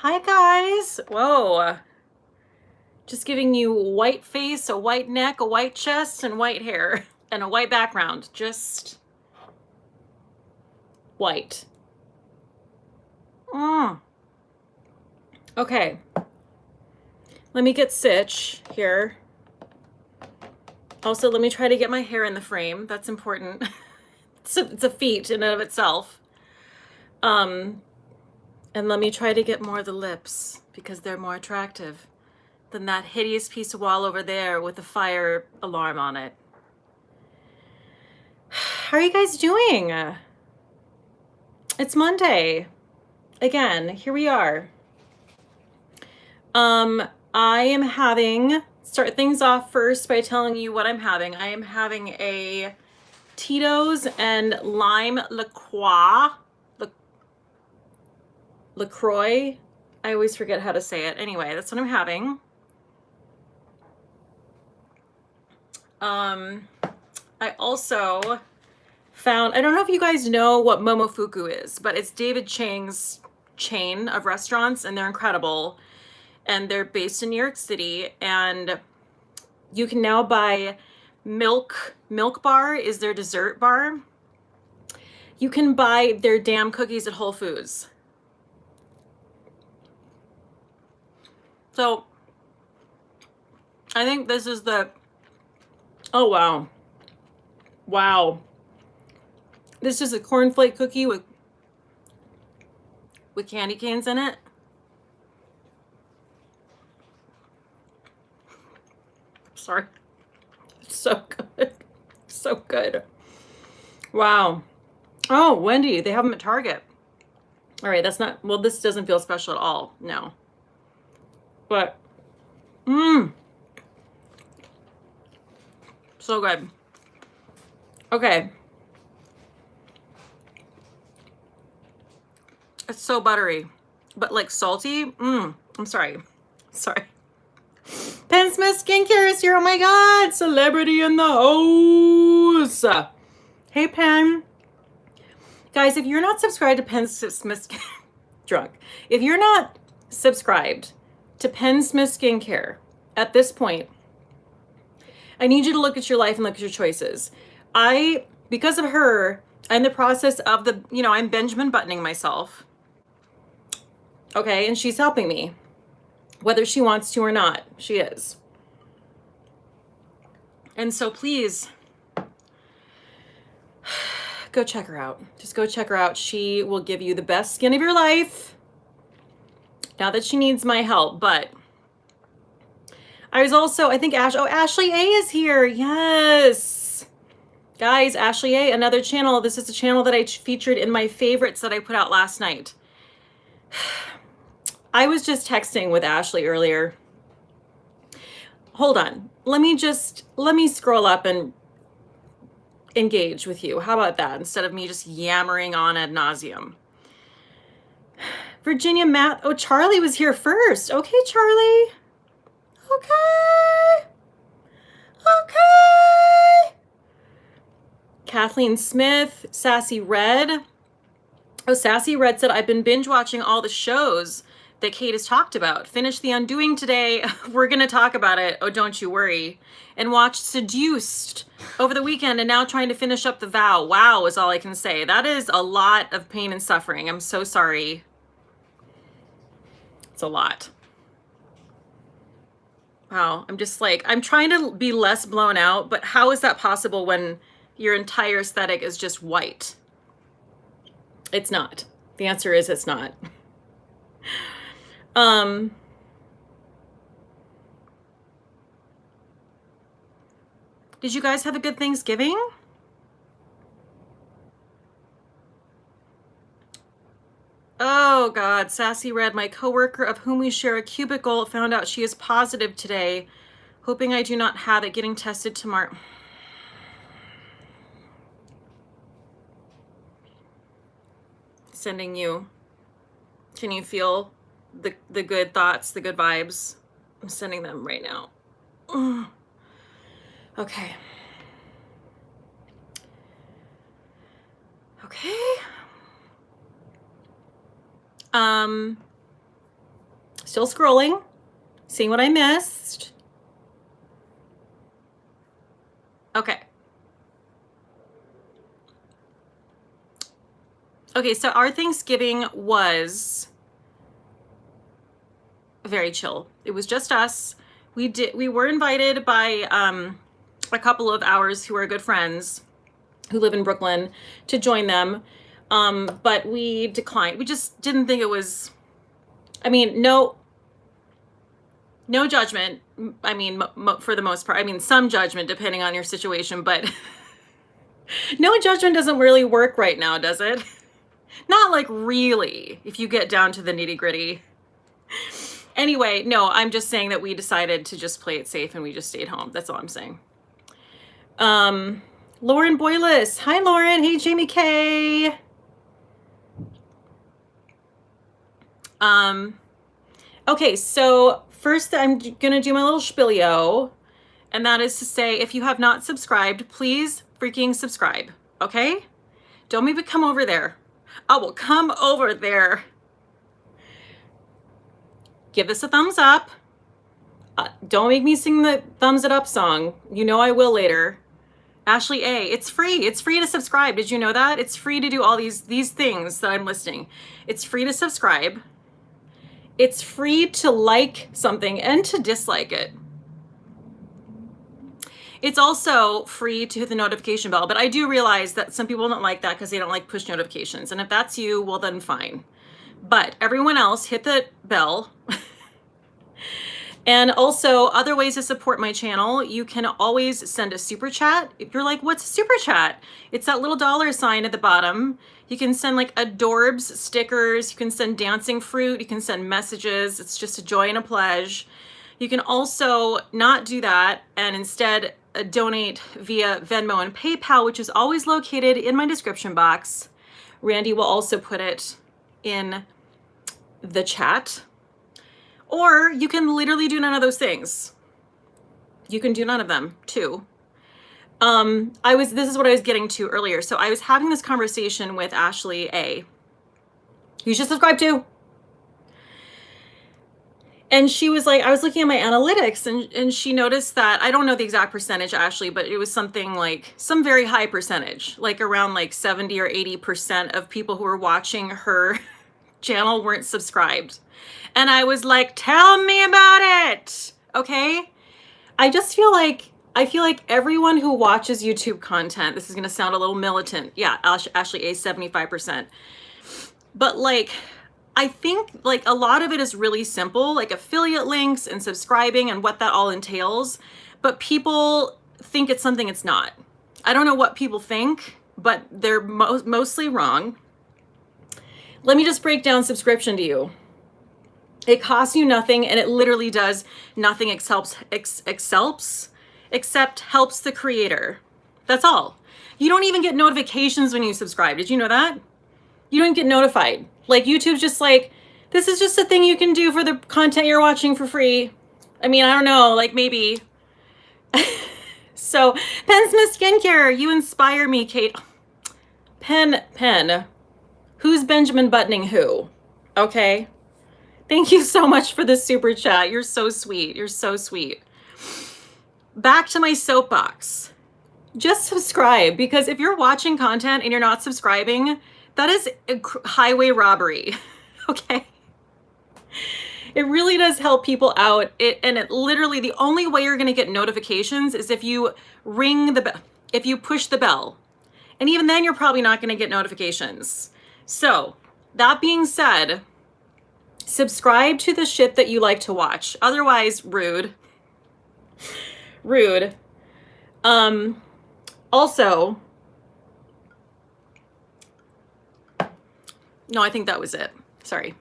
Hi guys. Whoa. Just giving you white face, a white neck, a white chest, and white hair, and a white background. Just white. Okay. Let me get Sitch here. Also, let me try to get my hair in the frame. That's important. It's a feat in and of itself. And let me try to get more of the lips because they're more attractive than that hideous piece of wall over there with the fire alarm on it. How are you guys doing? It's Monday. Again, here we are. I am having, start things off first by telling you what I'm having. I am having a Tito's and Lime LaCroix. I always forget how to say it. Anyway, that's what I'm having. I also found, I don't know if you guys know what Momofuku is, but it's David Chang's chain of restaurants, and they're incredible. And they're based in New York City, and you can now buy Milk Bar is their dessert bar. You can buy their damn cookies at Whole Foods. So I think this is the, oh wow. Wow. This is a cornflake cookie with candy canes in it. Sorry. It's so good. So good. Wow. Oh, Wendy, they have them at Target. All right, that's not, well, this doesn't feel special at all. No. But, so good. Okay. It's so buttery, but like salty. I'm sorry. Sorry. Pen Smith Skincare is here. Oh my God. Celebrity in the house. Hey, Pen. Guys, if you're not subscribed to Pen Smith drunk. If you're not subscribed to Pen Smith Skincare at this point, I need you to look at your life and look at your choices. Because of her, I'm in the process of I'm Benjamin buttoning myself. Okay, and she's helping me. Whether she wants to or not, she is. And so please, go check her out. Just go check her out. She will give you the best skin of your life. Not that she needs my help, but I was also, I think Ashley A is here. Yes. Guys, Ashley A, another channel. This is a channel that I featured in my favorites that I put out last night. I was just texting with Ashley earlier. Hold on. Let me scroll up and engage with you. How about that? Instead of me just yammering on ad nauseum. Virginia Matt. Oh, Charlie was here first. Okay, Charlie. Okay. Okay. Kathleen Smith, Sassy Red. Oh, Sassy Red said, I've been binge watching all the shows that Cate has talked about. Finished The Undoing today. We're going to talk about it. Oh, don't you worry. And watched Seduced over the weekend, and now trying to finish up The Vow. Wow is all I can say. That is a lot of pain and suffering. I'm so sorry. It's a lot. Wow. I'm just like, I'm trying to be less blown out, but how is that possible when your entire aesthetic is just white? It's not. The answer is it's not. Did you guys have a good Thanksgiving? Oh God, Sassy Red, my coworker of whom we share a cubicle, found out she is positive today. Hoping I do not have it, getting tested tomorrow. Sending you. Can you feel the good thoughts, the good vibes? I'm sending them right now. Okay. Okay. Still scrolling, seeing what I missed. Okay. Okay, so our Thanksgiving was very chill. It was just us. We were invited by a couple of ours who are good friends who live in Brooklyn to join them. But we declined. We just didn't think it was, I mean, no judgment. I mean, for the most part, I mean, some judgment depending on your situation, but no judgment doesn't really work right now, does it? Not like really, if you get down to the nitty gritty. Anyway, no, I'm just saying that we decided to just play it safe and we just stayed home. That's all I'm saying. Lauren Boylis. Hi, Lauren. Hey, Jamie K. Okay, so first I'm gonna do my little spillio, and that is to say, if you have not subscribed, please freaking subscribe, okay? Don't maybe come over there. I will come over there. Give this a thumbs up. Don't make me sing the thumbs it up song. You know I will later. Ashley A, it's free. It's free to subscribe. Did you know that? It's free to do all these things that I'm listing. It's free to subscribe. It's free to like something and to dislike it. It's also free to hit the notification bell, but I do realize that some people don't like that because they don't like push notifications. And if that's you, well then fine. But everyone else, hit the bell. And also, other ways to support my channel, you can always send a super chat. If you're like, what's a super chat? It's that little $sign at the bottom. You can send like adorbs stickers. You can send dancing fruit. You can send messages. It's just a joy and a pledge. You can also not do that and instead donate via Venmo and PayPal, which is always located in my description box. Randy will also put it in the chat. Or you can literally do none of those things. You can do none of them too. This is what I was getting to earlier. So I was having this conversation with Ashley A, who you should subscribe to. And she was like, I was looking at my analytics and she noticed that, I don't know the exact percentage, Ashley, but it was something like some very high percentage, like around like 70 or 80% of people who were watching her channel weren't subscribed. And I was like, tell me about it. Okay. I feel like everyone who watches YouTube content, this is going to sound a little militant. Yeah. Ashley A, 75%. But like, I think like a lot of it is really simple, like affiliate links and subscribing and what that all entails. But people think it's something it's not. I don't know what people think, but they're mostly wrong. Let me just break down subscription to you. It costs you nothing, and it literally does nothing except helps the creator. That's all. You don't even get notifications when you subscribe. Did you know that? You don't get notified. Like YouTube's just like, this is just a thing you can do for the content you're watching for free. I mean, I don't know, like maybe. So, Pen Smith Skincare, you inspire me, Cate. Pen. Who's Benjamin Buttoning who? Okay. Thank you so much for the super chat. You're so sweet. You're so sweet. Back to my soapbox. Just subscribe, because if you're watching content and you're not subscribing, that is a highway robbery. Okay? It really does help people out. And literally the only way you're going to get notifications is if you ring the bell, if you push the bell. And even then you're probably not going to get notifications. So, that being said, subscribe to the shit that you like to watch. Otherwise, rude. Rude. Also, no, I think that was it. Sorry.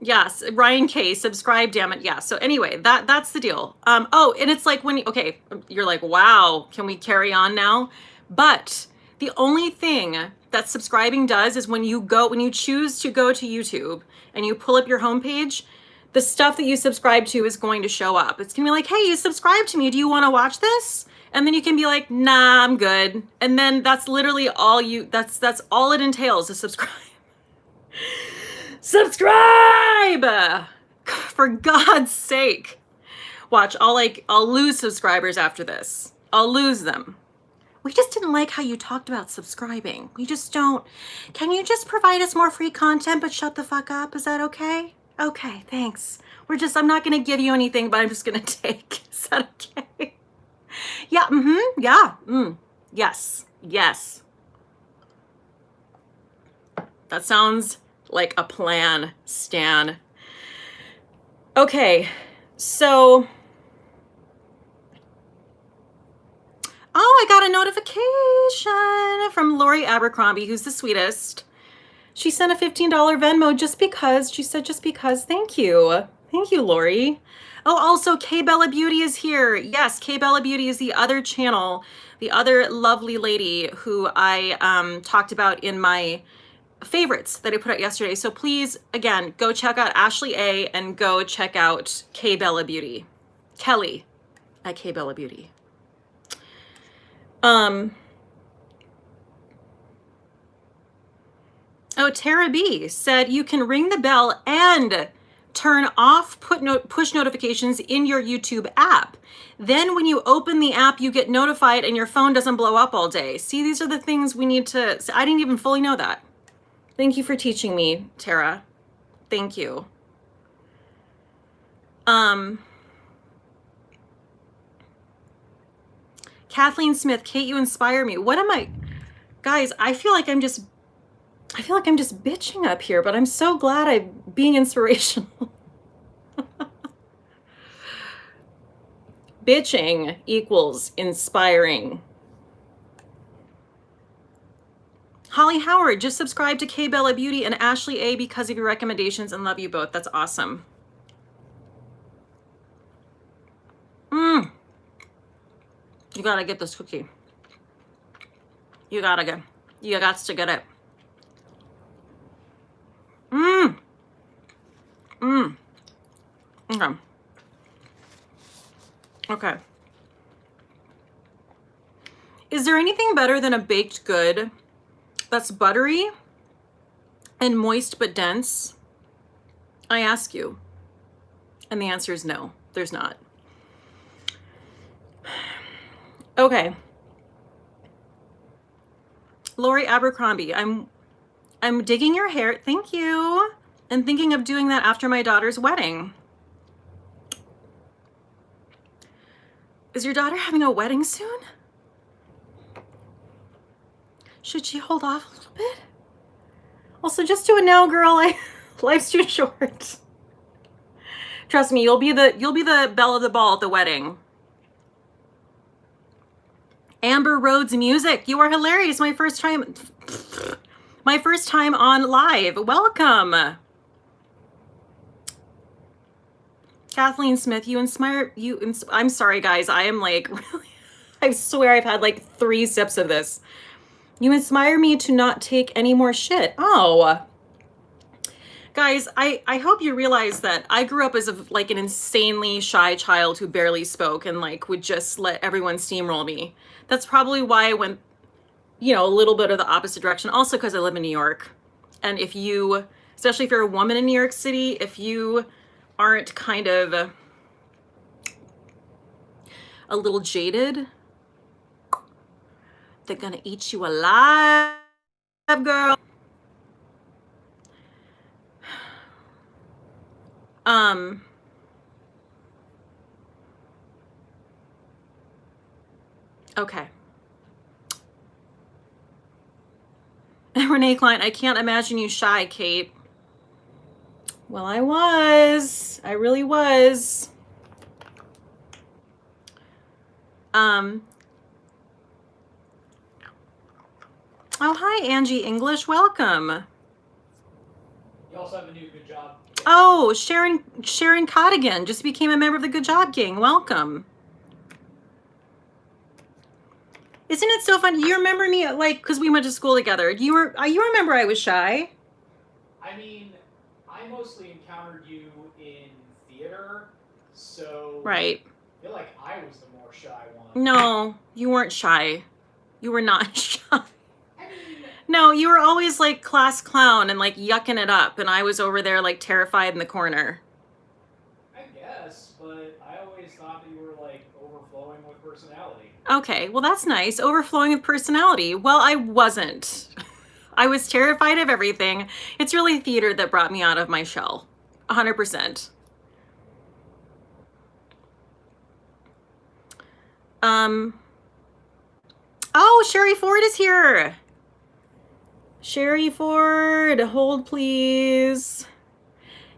Yes, Ryan K, subscribe, damn it. Yeah. So anyway, that's the deal. Oh, and it's like okay, you're like, wow, can we carry on now? But the only thing that subscribing does is when you choose to go to YouTube and you pull up your homepage, the stuff that you subscribe to is going to show up. It's gonna be like, hey, you subscribed to me. Do you want to watch this? And then you can be like, nah, I'm good. And then that's literally all that's all it entails is subscribe. Subscribe! For God's sake. Watch, I'll lose subscribers after this. I'll lose them. We just didn't like how you talked about subscribing. We just don't. Can you just provide us more free content but shut the fuck up? Is that okay? Okay, thanks. I'm not gonna give you anything, but I'm just gonna take. Is that okay? Yeah, yeah, yes, yes. That sounds like a plan, Stan. Okay, so. Oh, I got a notification from Lori Abercrombie, who's the sweetest. She sent a $15 Venmo just because. She said just because. Thank you. Thank you, Lori. Oh, also, K Bella Beauty is here. Yes, K Bella Beauty is the other channel, the other lovely lady who I talked about in my favorites that I put out yesterday. So please, again, go check out Ashley A and go check out K Bella Beauty. Kelly at K Bella Beauty. Oh, Tara B said you can ring the bell and turn off push notifications in your YouTube app. Then when you open the app, you get notified and your phone doesn't blow up all day. See, these are the things we need to, I didn't even fully know that. Thank you for teaching me, Tara. Thank you. Kathleen Smith, Kate, you inspire me. What am I? Guys, I feel like I'm just bitching up here, but I'm so glad I'm being inspirational. Bitching equals inspiring. Holly Howard, just subscribe to K Bella Beauty and Ashley A because of your recommendations and love you both. That's awesome. You gotta get this cookie. You got to get it. Okay. Okay. Is there anything better than a baked good that's buttery and moist but dense? I ask you. And the answer is no, there's not. Okay. Lori Abercrombie, I'm digging your hair. Thank you. And thinking of doing that after my daughter's wedding. Is your daughter having a wedding soon? Should she hold off a little bit? Also, just do it now, girl. Life's too short. Trust me, you'll be the belle of the ball at the wedding. Amber Rhodes Music, you are hilarious. My first time on live. Welcome. Kathleen Smith, I'm sorry, guys. I am like, really, I swear I've had like 3 sips of this. You inspire me to not take any more shit. Oh. Guys, I hope you realize that I grew up as an insanely shy child who barely spoke and like would just let everyone steamroll me. That's probably why I went, a little bit of the opposite direction. Also because I live in New York. And especially if you're a woman in New York City, if you aren't kind of a little jaded, they're gonna eat you alive, girl. Okay. Renee Klein, I can't imagine you shy, Kate. Well, I was. I really was. Oh, hi, Angie English. Welcome. You also have a new Good Job. Oh, Sharon Cottigan just became a member of the Good Job Gang. Welcome. Isn't it so fun? You remember me, because we went to school together. You remember I was shy. I mean, I mostly encountered you in theater, so... Right. I feel like I was the more shy one. No, you weren't shy. You were not shy. I mean, No, you were always like class clown and like yucking it up, and I was over there like terrified in the corner. I guess, but I always thought that you were like overflowing with personality. Okay, well that's nice. Overflowing with personality. Well, I wasn't. I was terrified of everything. It's really theater that brought me out of my shell. 100%. Oh, Sherry Ford is here. Sherry Ford, hold please.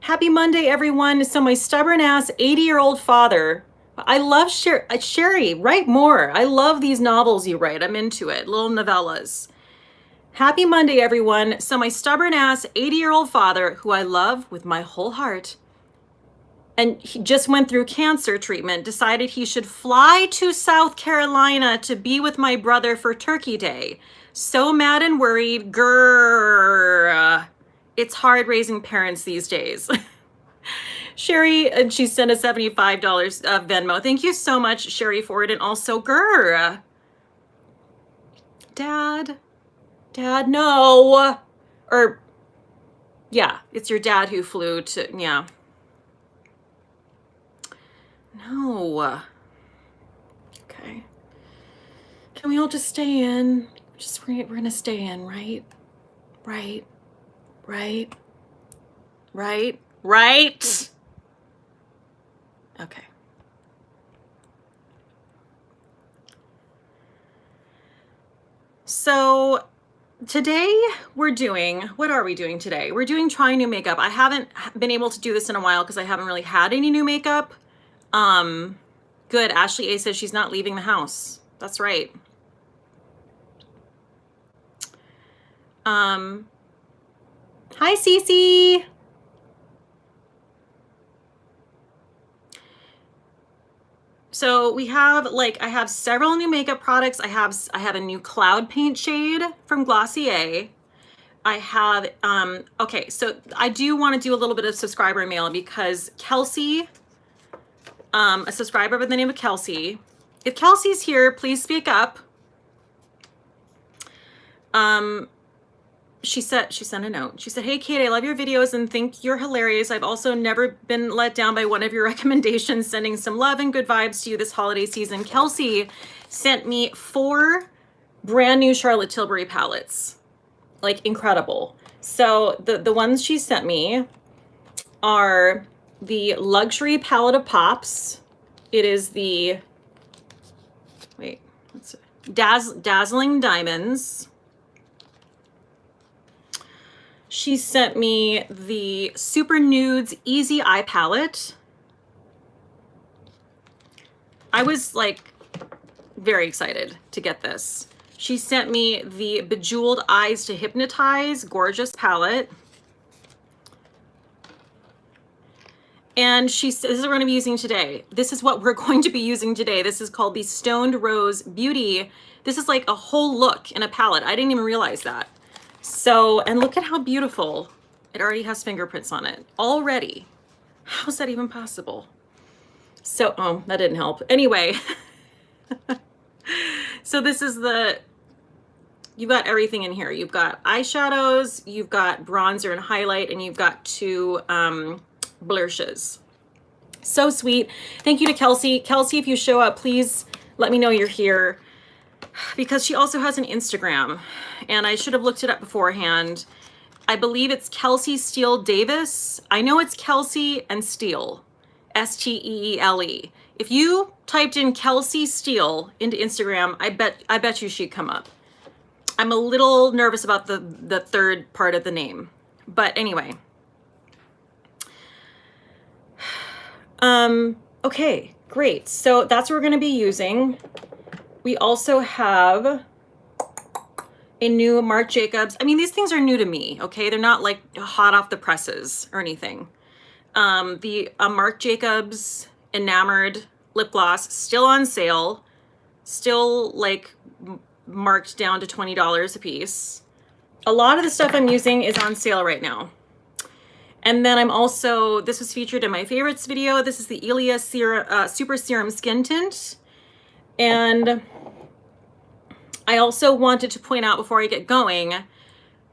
Happy Monday, everyone. So my stubborn ass 80-year-old father. I love Sherry, write more. I love these novels you write. I'm into it. Little novellas. Happy Monday, everyone. So my stubborn ass 80-year-old father, who I love with my whole heart, and he just went through cancer treatment, decided he should fly to South Carolina to be with my brother for Turkey Day. So mad and worried. Grrr. It's hard raising parents these days. Sherry, and she sent a $75 Venmo. Thank you so much, Sherry Ford. And also, grrr. Dad, no. Or, yeah, it's your dad who flew to, yeah. No. Okay. Can we all just stay in? We're gonna stay in, right? Right. Okay. So today we're doing, what are we doing today? We're doing trying new makeup. I haven't been able to do this in a while because I haven't really had any new makeup. Good. Ashley A says she's not leaving the house. That's right. Hi, Cece. So we have I have several new makeup products. I have a new cloud paint shade from Glossier. I have, okay, so I do want to do a little bit of subscriber mail because Kelsey, a subscriber by the name of Kelsey. If Kelsey's here, please speak up. She sent a note. She said, "Hey, Cate, I love your videos and think you're hilarious. I've also never been let down by one of your recommendations. Sending some love and good vibes to you this holiday season." Kelsey sent me 4 brand new Charlotte Tilbury palettes. Like, incredible. So the ones she sent me are the Luxury Palette of Pops. It is the, wait, what's it? Dazzling Diamonds. She sent me the Super Nudes Easy Eye Palette. I was like very excited to get this. She sent me the Bejeweled Eyes to Hypnotize Gorgeous palette. And this is what we're going to be using today. This is what we're going to be using today. This is called the Stoned Rose Beauty. This is like a whole look in a palette. I didn't even realize that. So, and look at how beautiful. It already has fingerprints on it. Already. How is that even possible? So, oh, that didn't help. Anyway. So this is you've got everything in here. You've got eyeshadows, you've got bronzer and highlight, and you've got 2 blushes. So sweet. Thank you to Kelsey. Kelsey, if you show up, please let me know you're here, because she also has an Instagram, and I should have looked it up beforehand. I believe it's Kelsey Steele Davis. I know it's Kelsey and Steele, Steele. If you typed in Kelsey Steele into Instagram, I bet you she'd come up. I'm a little nervous about the third part of the name, but anyway. Okay, great. So that's what we're going to be using. We also have a new Marc Jacobs. I mean, these things are new to me, okay? They're not like hot off the presses or anything. The Marc Jacobs Enamored lip gloss, still on sale, still like marked down to $20 a piece. A lot of the stuff I'm using is on sale right now. And then I'm also, this was featured in my favorites video. This is the Ilia Super Serum Skin Tint. And I also wanted to point out before I get going,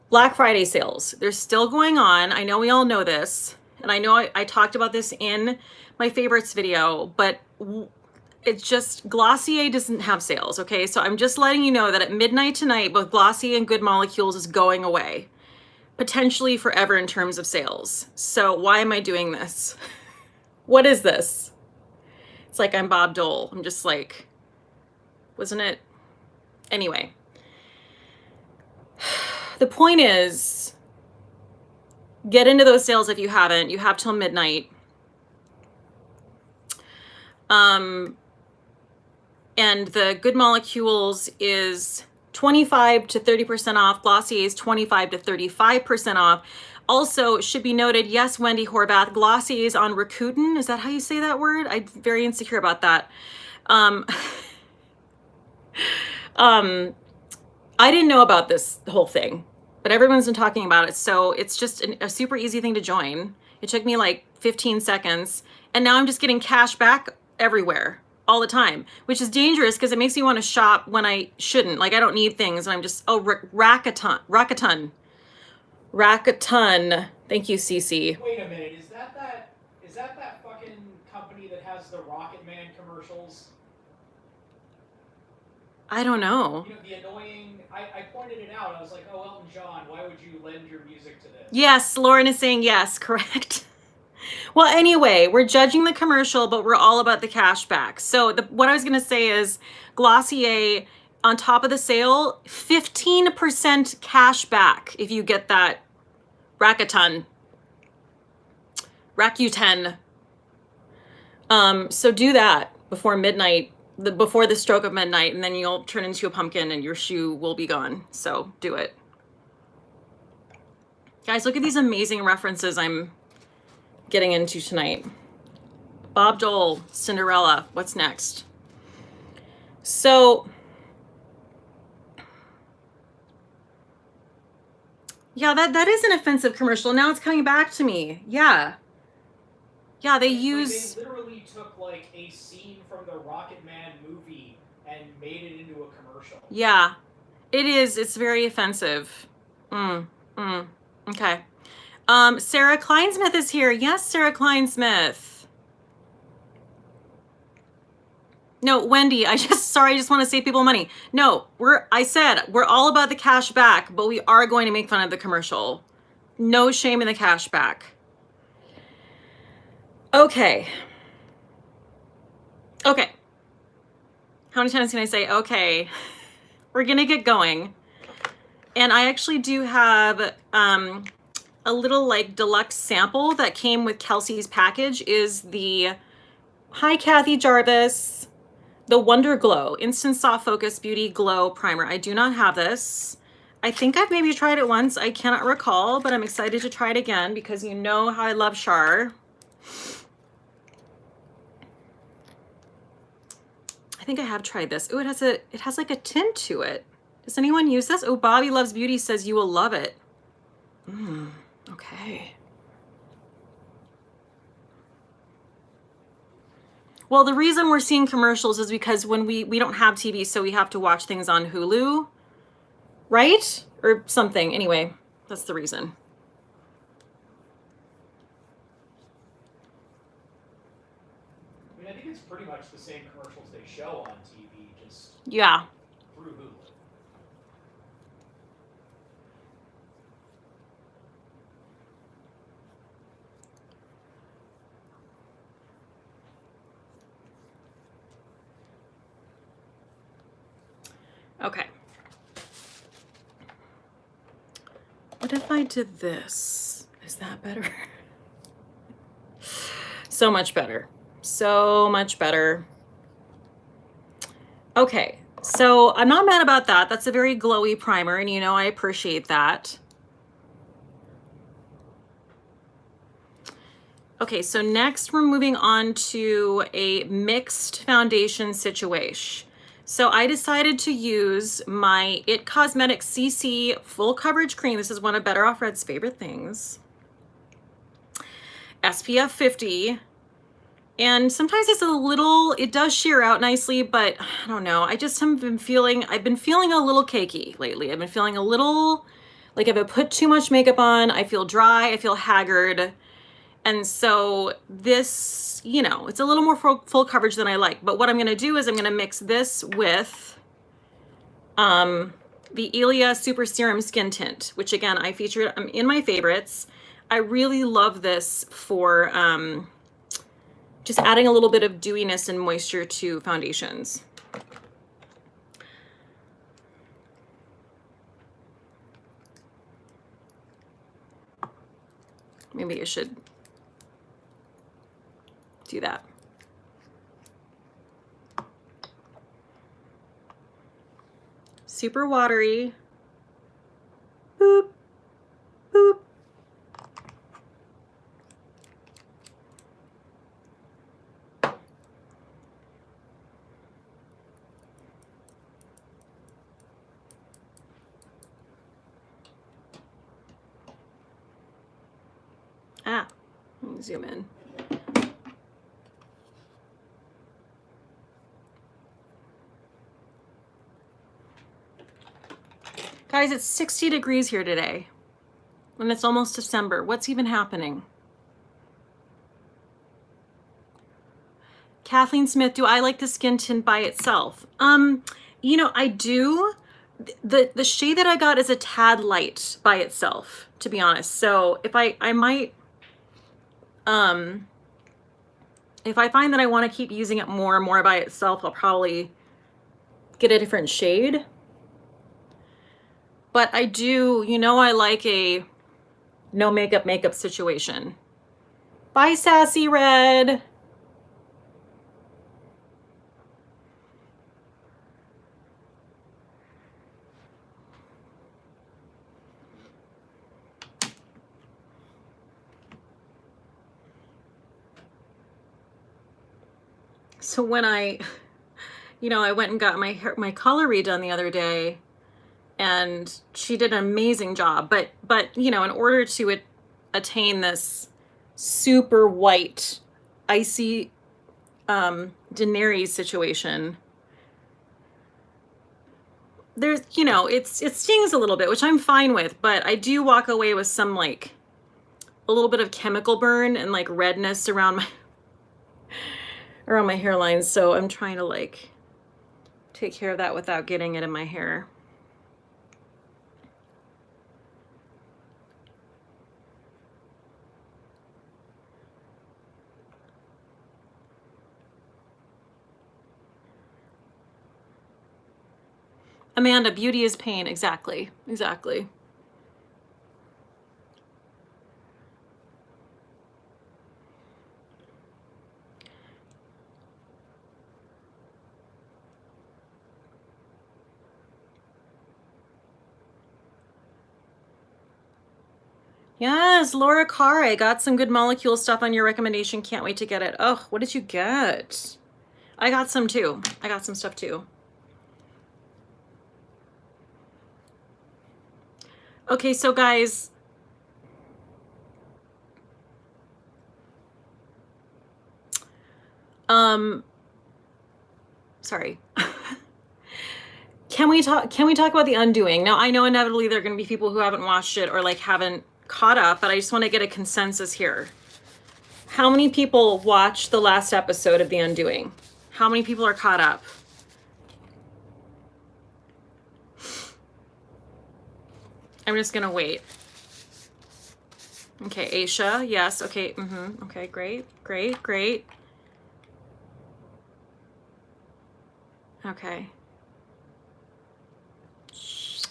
Black Friday sales. They're still going on. I know we all know this. And I know I talked about this in my favorites video, but it's just Glossier doesn't have sales, okay? So I'm just letting you know that at midnight tonight, both Glossier and Good Molecules is going away. Potentially forever in terms of sales. So why am I doing this? What is this? It's like I'm Bob Dole. I'm just like, wasn't it? Anyway. The point is, get into those sales if you haven't. You have till midnight. And the Good Molecules is 25 to 30% off. Glossier is 25 to 35% off. Also, it should be noted, yes, Wendy Horvath, Glossier is on Rakuten. Is that how you say that word? I'm very insecure about that. I didn't know about this whole thing, but everyone's been talking about it. So it's just a super easy thing to join. It took me like 15 seconds. And now I'm just getting cash back everywhere all the time, which is dangerous because it makes me want to shop when I shouldn't. Like I don't need things and I'm just, oh, rack-a-ton. Thank you, Cece. Wait a minute, is that fucking company that has the Rocket Man commercials? I don't know. You know, the annoying, I pointed it out, I was like, oh, Elton John, why would you lend your music to this? Yes, Lauren is saying yes, correct. Well, anyway, we're judging the commercial, but we're all about the cash back. So what I was going to say is Glossier, on top of the sale, 15% cash back if you get that Rakuten. So do that before midnight, before the stroke of midnight, and then you'll turn into a pumpkin and your shoe will be gone. So do it. Guys, look at these amazing references I'm getting into tonight. Bob Dole, Cinderella, what's next? So, yeah, that is an offensive commercial. Now it's coming back to me. Yeah. Yeah, they use... They literally took like a scene from the Rocket Man movie and made it into a commercial. Yeah, it is. It's very offensive. Okay. Sarah Kleinsmith is here. Yes, Sarah Kleinsmith. No, Wendy, I just want to save people money. No, I said we're all about the cash back, but we are going to make fun of the commercial. No shame in the cash back. Okay. Okay. How many times can I say okay? We're gonna get going. And I actually do have a little like deluxe sample that came with Kelsey's package. Is the, hi Kathy Jarvis, the Wonder Glow Instant Soft Focus Beauty Glow Primer. I do not have this. I think I've maybe tried it once. I cannot recall, but I'm excited to try it again because you know how I love Char. I think I have tried this. Oh, it has like a tint to it. Does anyone use this? Oh, Bobby Loves Beauty says you will love it. Okay. Well, the reason we're seeing commercials is because when we don't have TV, so we have to watch things on Hulu, right? Or something. Anyway, that's the reason. I mean, I think it's pretty much the same commercials they show on TV, just yeah. through Hulu. Okay. What if I did this? Is that better? So much better. So much better. Okay, so I'm not mad about that. That's a very glowy primer, and you know I appreciate that. Okay, so next we're moving on to a mixed foundation situation. So I decided to use my IT Cosmetics CC Full Coverage Cream. This is one of Better Off Red's favorite things. SPF 50. And sometimes it's a little, it does sheer out nicely, but I don't know. I just haven't been feeling, I've been feeling a little cakey lately. I've been feeling a little, like if I put too much makeup on, I feel dry, I feel haggard. And so this, you know, it's a little more full coverage than I like. But what I'm gonna do is I'm gonna mix this with the Ilia Super Serum Skin Tint, which again, I featured in my favorites. I really love this for just adding a little bit of dewiness and moisture to foundations. Maybe I should do that. Super watery. Boop, boop. Ah, let me zoom in. Guys, it's 60 degrees here today, and it's almost December. What's even happening? Kathleen Smith, do I like the skin tint by itself? You know, I do. The shade that I got is a tad light by itself, to be honest. So if I might, if I find that I want to keep using it more and more by itself, I'll probably get a different shade. But I do, you know, I like a no makeup situation. Bye, Sassy Red. So when I went and got my color redone the other day, and she did an amazing job. But you know, in order to attain this super white, icy Daenerys situation, there's, you know, it stings a little bit, which I'm fine with, but I do walk away with some like a little bit of chemical burn and like redness around my hairline. So I'm trying to like take care of that without getting it in my hair. Amanda, beauty is pain. Exactly. Exactly. Yes, Laura Carr, I got some good molecule stuff on your recommendation. Can't wait to get it. Oh, what did you get? I got some too. I got some stuff too. Okay, so guys, sorry. Can we talk about The Undoing? Now, I know inevitably there are going to be people who haven't watched it or like haven't caught up, but I just want to get a consensus here. How many people watched the last episode of The Undoing? How many people are caught up? I'm just going to wait. Okay, Aisha, yes, okay, okay, great. Okay.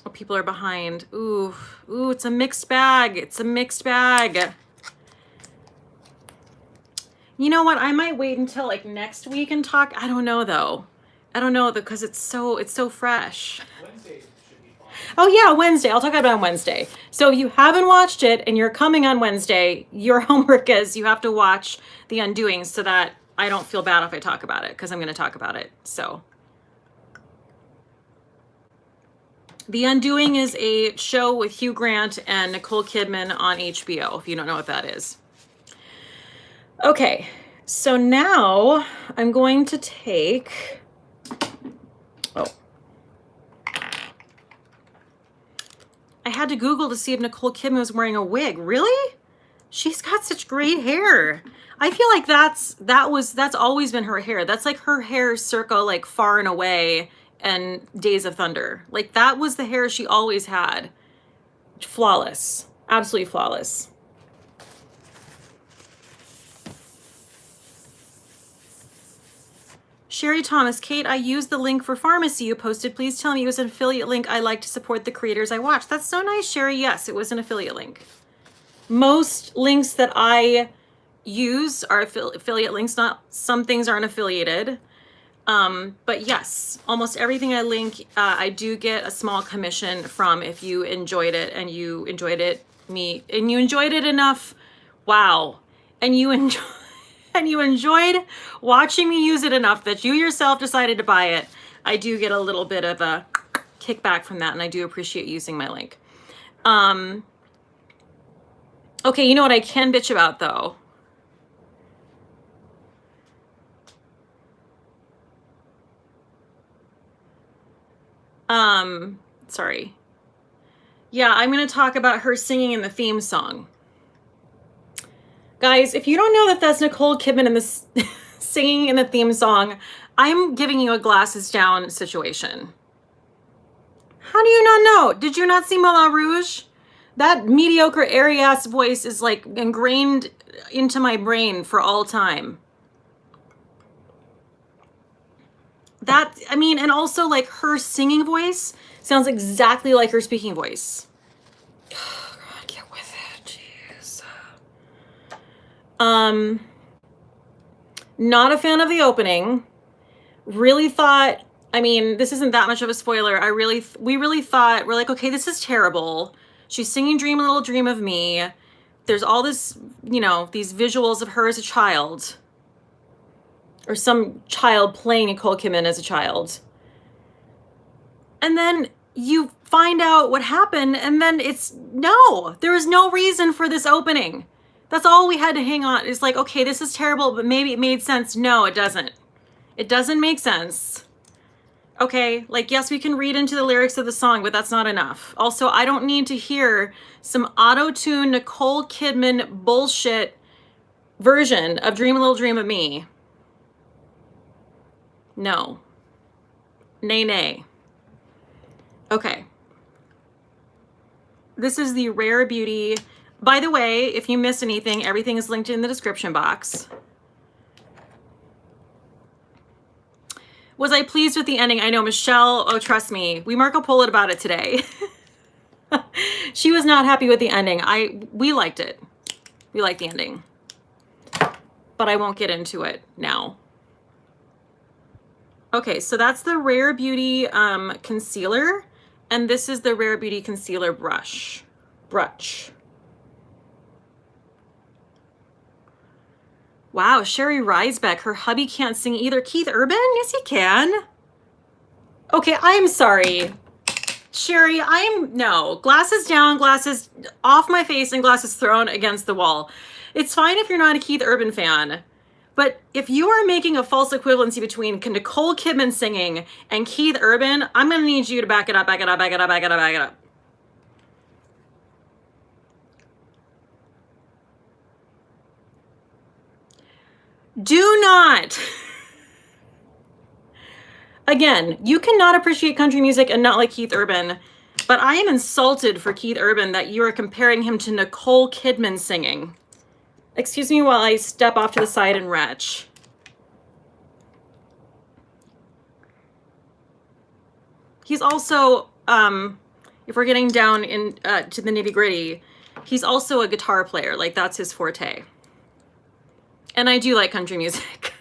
Oh, people are behind. Ooh, it's a mixed bag. It's a mixed bag. You know what? I might wait until like next week and talk. I don't know though. I don't know because it's so fresh. Wednesday should be fine. Oh yeah, Wednesday. I'll talk about it on Wednesday. So if you haven't watched it and you're coming on Wednesday, your homework is you have to watch The Undoing so that I don't feel bad if I talk about it, because I'm going to talk about it. So The Undoing is a show with Hugh Grant and Nicole Kidman on HBO, if you don't know what that is. Okay, so now I'm going to take, oh, I had to Google to see if Nicole Kidman was wearing a wig. Really? She's got such great hair. I feel like that's always been her hair. That's like her hair circa like Far and Away and Days of Thunder. Like that was the hair she always had. Flawless. Absolutely flawless. Sherry Thomas, Kate, I used the link for pharmacy you posted. Please tell me it was an affiliate link. I like to support the creators I watch. That's so nice, Sherry. Yes, it was an affiliate link. Most links that I use are affiliate links. Not some things aren't affiliated. But yes, almost everything I link, I do get a small commission from if you enjoyed it and you enjoyed it enough. Wow. And you enjoyed watching me use it enough that you yourself decided to buy it. I do get a little bit of a kickback from that, and I do appreciate using my link. Okay, you know what I can bitch about though? Sorry. Yeah, I'm gonna talk about her singing in the theme song. Guys, if you don't know that that's Nicole Kidman in this singing in the theme song, I'm giving you a glasses down situation. How do you not know? Did you not see Moulin Rouge? That mediocre airy ass voice is like ingrained into my brain for all time. That, I mean, and also like her singing voice sounds exactly like her speaking voice. Oh, God, get with it, jeez. Not a fan of the opening. Really thought, I mean, this isn't that much of a spoiler. We really thought, we're like, okay, this is terrible. She's singing Dream a Little Dream of Me. There's all this, you know, these visuals of her as a child. Or some child playing Nicole Kidman as a child. And then you find out what happened, and then there was no reason for this opening. That's all we had to hang on. It's like, okay, this is terrible, but maybe it made sense. No, it doesn't. It doesn't make sense. Okay, like, yes, we can read into the lyrics of the song, but that's not enough. Also, I don't need to hear some auto-tune Nicole Kidman bullshit version of Dream a Little Dream of Me. No. Nay, nay. Okay. This is the Rare Beauty. By the way, if you miss anything, everything is linked in the description box. Was I pleased with the ending? I know, Michelle, oh, trust me. We Marco Polo'd about it today. She was not happy with the ending. We liked it. We liked the ending. But I won't get into it now. Okay, so that's the Rare Beauty concealer, and this is the Rare Beauty concealer brush. Wow, Sherry Riesbeck, her hubby can't sing either. Keith Urban? Yes, he can. Okay, I'm sorry. Sherry, no. Glasses down, glasses off my face, and glasses thrown against the wall. It's fine if you're not a Keith Urban fan. But if you are making a false equivalency between Nicole Kidman singing and Keith Urban, I'm going to need you to back it up. Do not. Again, you cannot appreciate country music and not like Keith Urban, but I am insulted for Keith Urban that you are comparing him to Nicole Kidman singing. Excuse me while I step off to the side and retch. He's also, if we're getting down to the nitty-gritty, he's also a guitar player. Like, that's his forte. And I do like country music.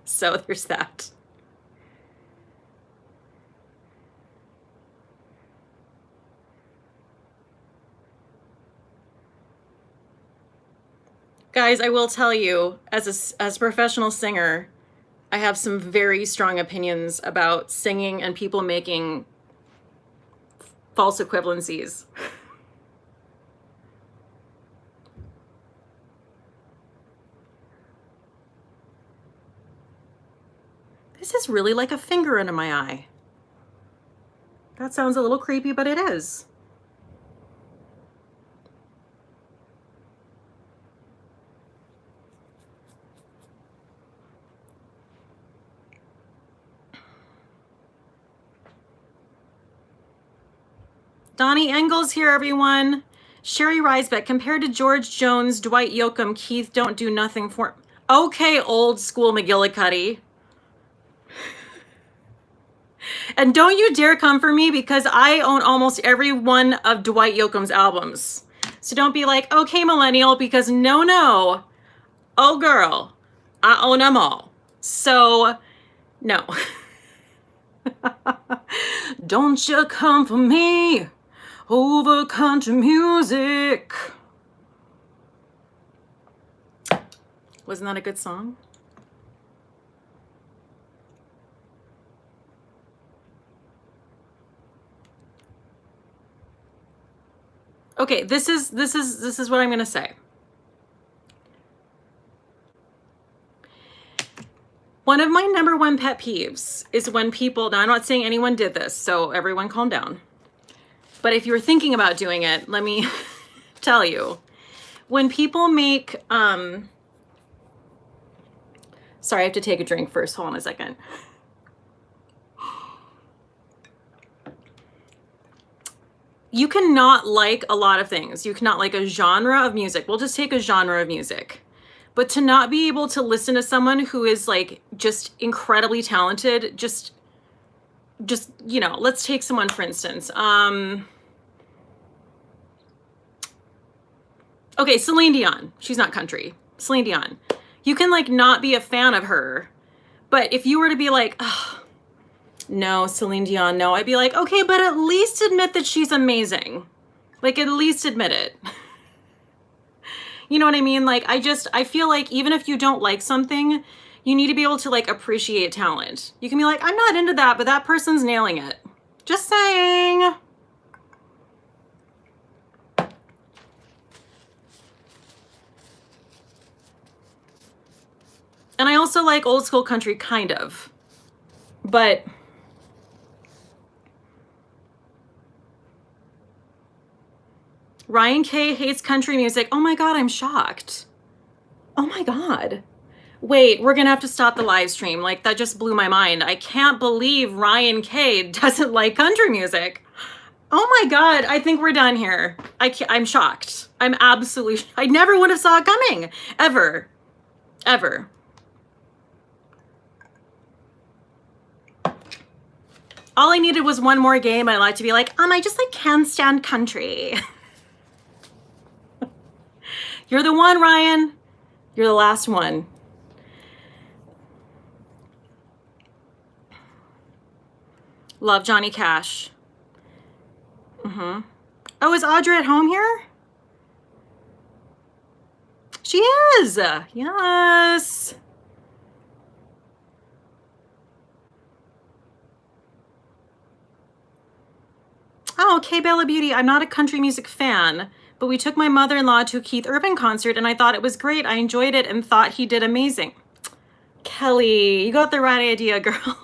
So there's that. Guys, I will tell you, as a professional singer, I have some very strong opinions about singing and people making false equivalencies. This is really like a finger under my eye. That sounds a little creepy, but it is. Donnie Engel's here, everyone. Sherry Risebeck, compared to George Jones, Dwight Yoakam, Keith don't do nothing for... Okay, old school McGillicuddy. And don't you dare come for me because I own almost every one of Dwight Yoakam's albums. So don't be like, okay, millennial, because no. Oh, girl, I own them all. So, no. Don't you come for me over country music. Wasn't that a good song? Okay, this is what I'm gonna say. One of my #1 pet peeves is when people, now I'm not saying anyone did this, so everyone calm down. But if you're thinking about doing it, let me tell you. When people make, sorry, I have to take a drink first, hold on a second. You cannot like a lot of things. You cannot like a genre of music. We'll just take a genre of music. But to not be able to listen to someone who is like just incredibly talented, just you know, let's take someone for instance. Okay, Celine Dion. She's not country. Celine Dion. You can like not be a fan of her, but if you were to be like, oh, no, Celine Dion, no, I'd be like, okay, but at least admit that she's amazing. Like, at least admit it. You know what I mean? Like, I feel like even if you don't like something, you need to be able to like appreciate talent. You can be like, I'm not into that, but that person's nailing it. Just saying. And I also like old school country, kind of. But Ryan K hates country music. Oh my God, I'm shocked. Oh my God. Wait, we're gonna have to stop the live stream. Like, that just blew my mind. I can't believe Ryan K doesn't like country music. Oh my God, I think we're done here. I'm shocked. I'm absolutely, I never would have saw it coming. Ever. Ever. All I needed was one more game. I like to be like, I just like can't stand country. You're the one, Ryan. You're the last one. Love Johnny Cash. Oh, is Audra at home here? She is. Yes. Oh, okay, Bella Beauty. I'm not a country music fan, but we took my mother-in-law to a Keith Urban concert and I thought it was great. I enjoyed it and thought he did amazing. Kelly, you got the right idea, girl.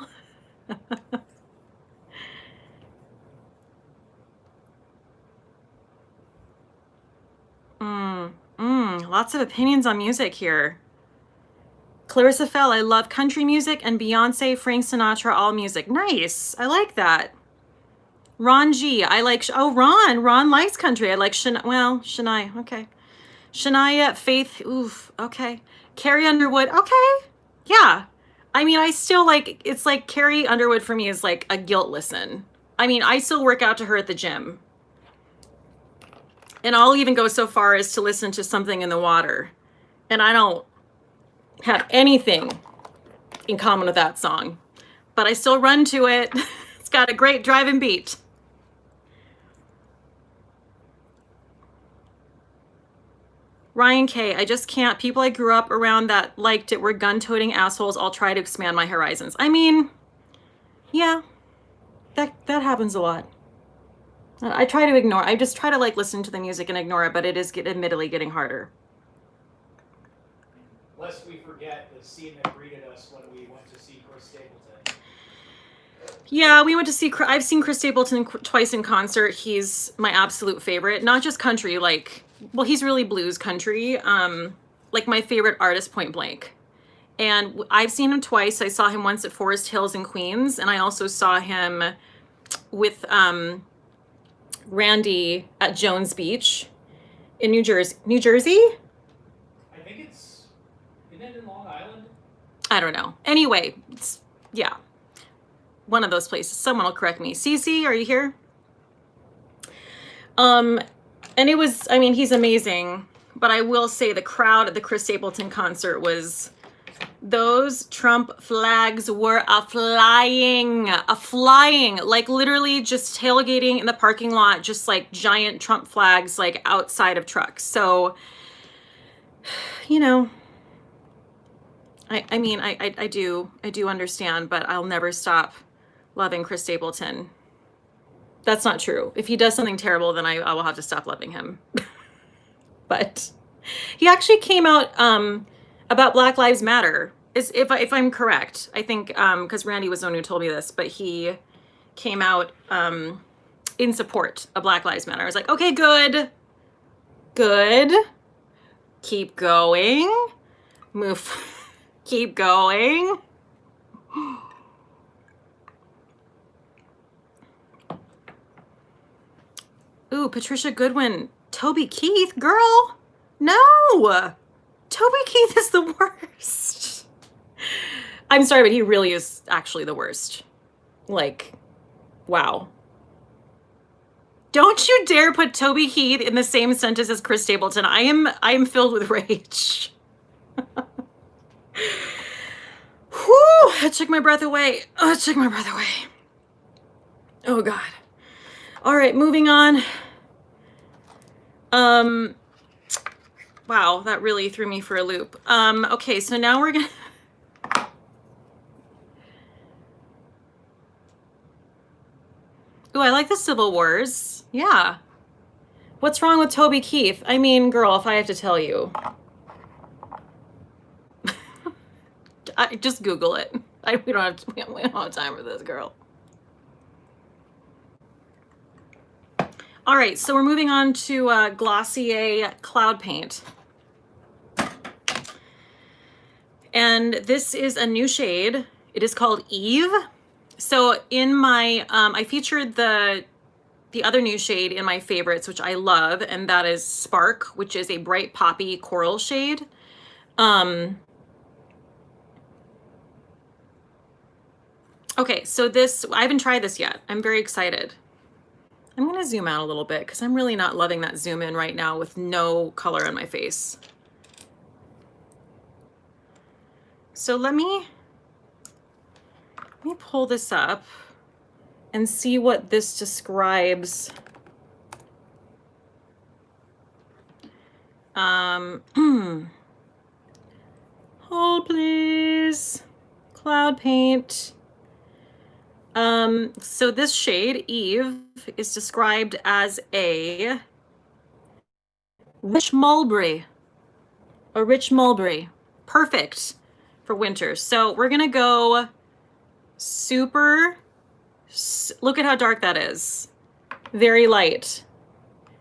Lots of opinions on music here. Clarissa Fell, I love country music and Beyonce, Frank Sinatra, all music. Nice. I like that. Ron G, I like, oh, Ron likes country. I like Shania, okay. Shania, Faith, oof, okay. Carrie Underwood, okay, yeah. I mean, I still like, it's like Carrie Underwood for me is like a guilt listen. I mean, I still work out to her at the gym. And I'll even go so far as to listen to Something in the Water. And I don't have anything in common with that song. But I still run to it. It's got a great driving beat. Ryan K, I just can't. People I grew up around that liked it were gun-toting assholes. I'll try to expand my horizons. I mean, yeah, that happens a lot. I try to ignore. I just try to like listen to the music and ignore it, but it is admittedly getting harder. lest we forget the scene that greeted us when we went to see Chris Stapleton. Yeah, we went to see, I've seen Chris Stapleton twice in concert. He's my absolute favorite, not just country, like, well, he's really blues country. Like my favorite artist, point blank. And I've seen him twice. I saw him once at Forest Hills in Queens, and I also saw him with Randy at Jones Beach in New Jersey. New Jersey? I think it's, isn't it in Long Island? I don't know. Anyway, yeah. One of those places. Someone will correct me. Cece, are you here? And it was, I mean, he's amazing, but I will say the crowd at the Chris Stapleton concert was, those Trump flags were a-flying, like literally just tailgating in the parking lot, just like giant Trump flags, like outside of trucks. So, you know, I mean, I do understand, but I'll never stop loving Chris Stapleton. That's not true. If he does something terrible, then I will have to stop loving him. But he actually came out about Black Lives Matter, if I'm correct. I think because Randy was the one who told me this, but he came out in support of Black Lives Matter. I was like, okay, good. Keep going. Move. Keep going. Ooh, Patricia Goodwin. Toby Keith, girl. No. Toby Keith is the worst. I'm sorry, but he really is actually the worst. Like, wow. Don't you dare put Toby Keith in the same sentence as Chris Stapleton. I am filled with rage. Whew, that took my breath away. Oh, it took my breath away. Oh God. All right, moving on. Wow, that really threw me for a loop. Okay, so now we're gonna... Ooh, I like the Civil Wars. Yeah. What's wrong with Toby Keith? I mean, girl, if I have to tell you. Just Google it. We don't have time for this, girl. All right, so we're moving on to Glossier Cloud Paint. And this is a new shade. It is called Eve. So in my, I featured the other new shade in my favorites, which I love, and that is Spark, which is a bright poppy coral shade. Okay, so this, I haven't tried this yet. I'm very excited. I'm gonna zoom out a little bit because I'm really not loving that zoom in right now with no color on my face. So let me pull this up and see what this describes. Hold please. Cloud paint. So this shade, Eve, is described as a rich mulberry. A rich mulberry. Perfect for winter. So we're gonna go super, look at how dark that is. Very light.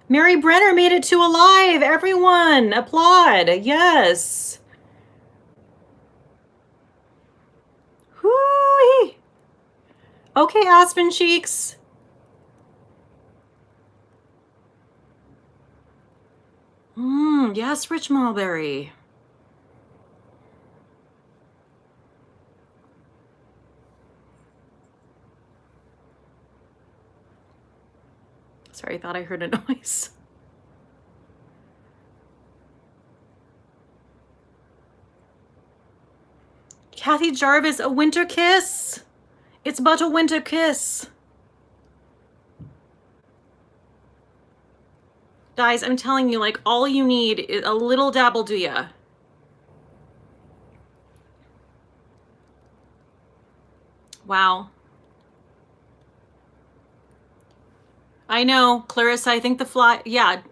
Mary Brenner made it to Alive. Everyone, applaud. Yes. Whoo-hee. Okay, Aspen Cheeks. Yes, Rich Mulberry. Sorry, I thought I heard a noise. Kathy Jarvis, a winter kiss. It's but a winter kiss. Guys, I'm telling you, like, all you need is a little dab will do ya. Wow. I know, Clarissa, I think the fly, yeah,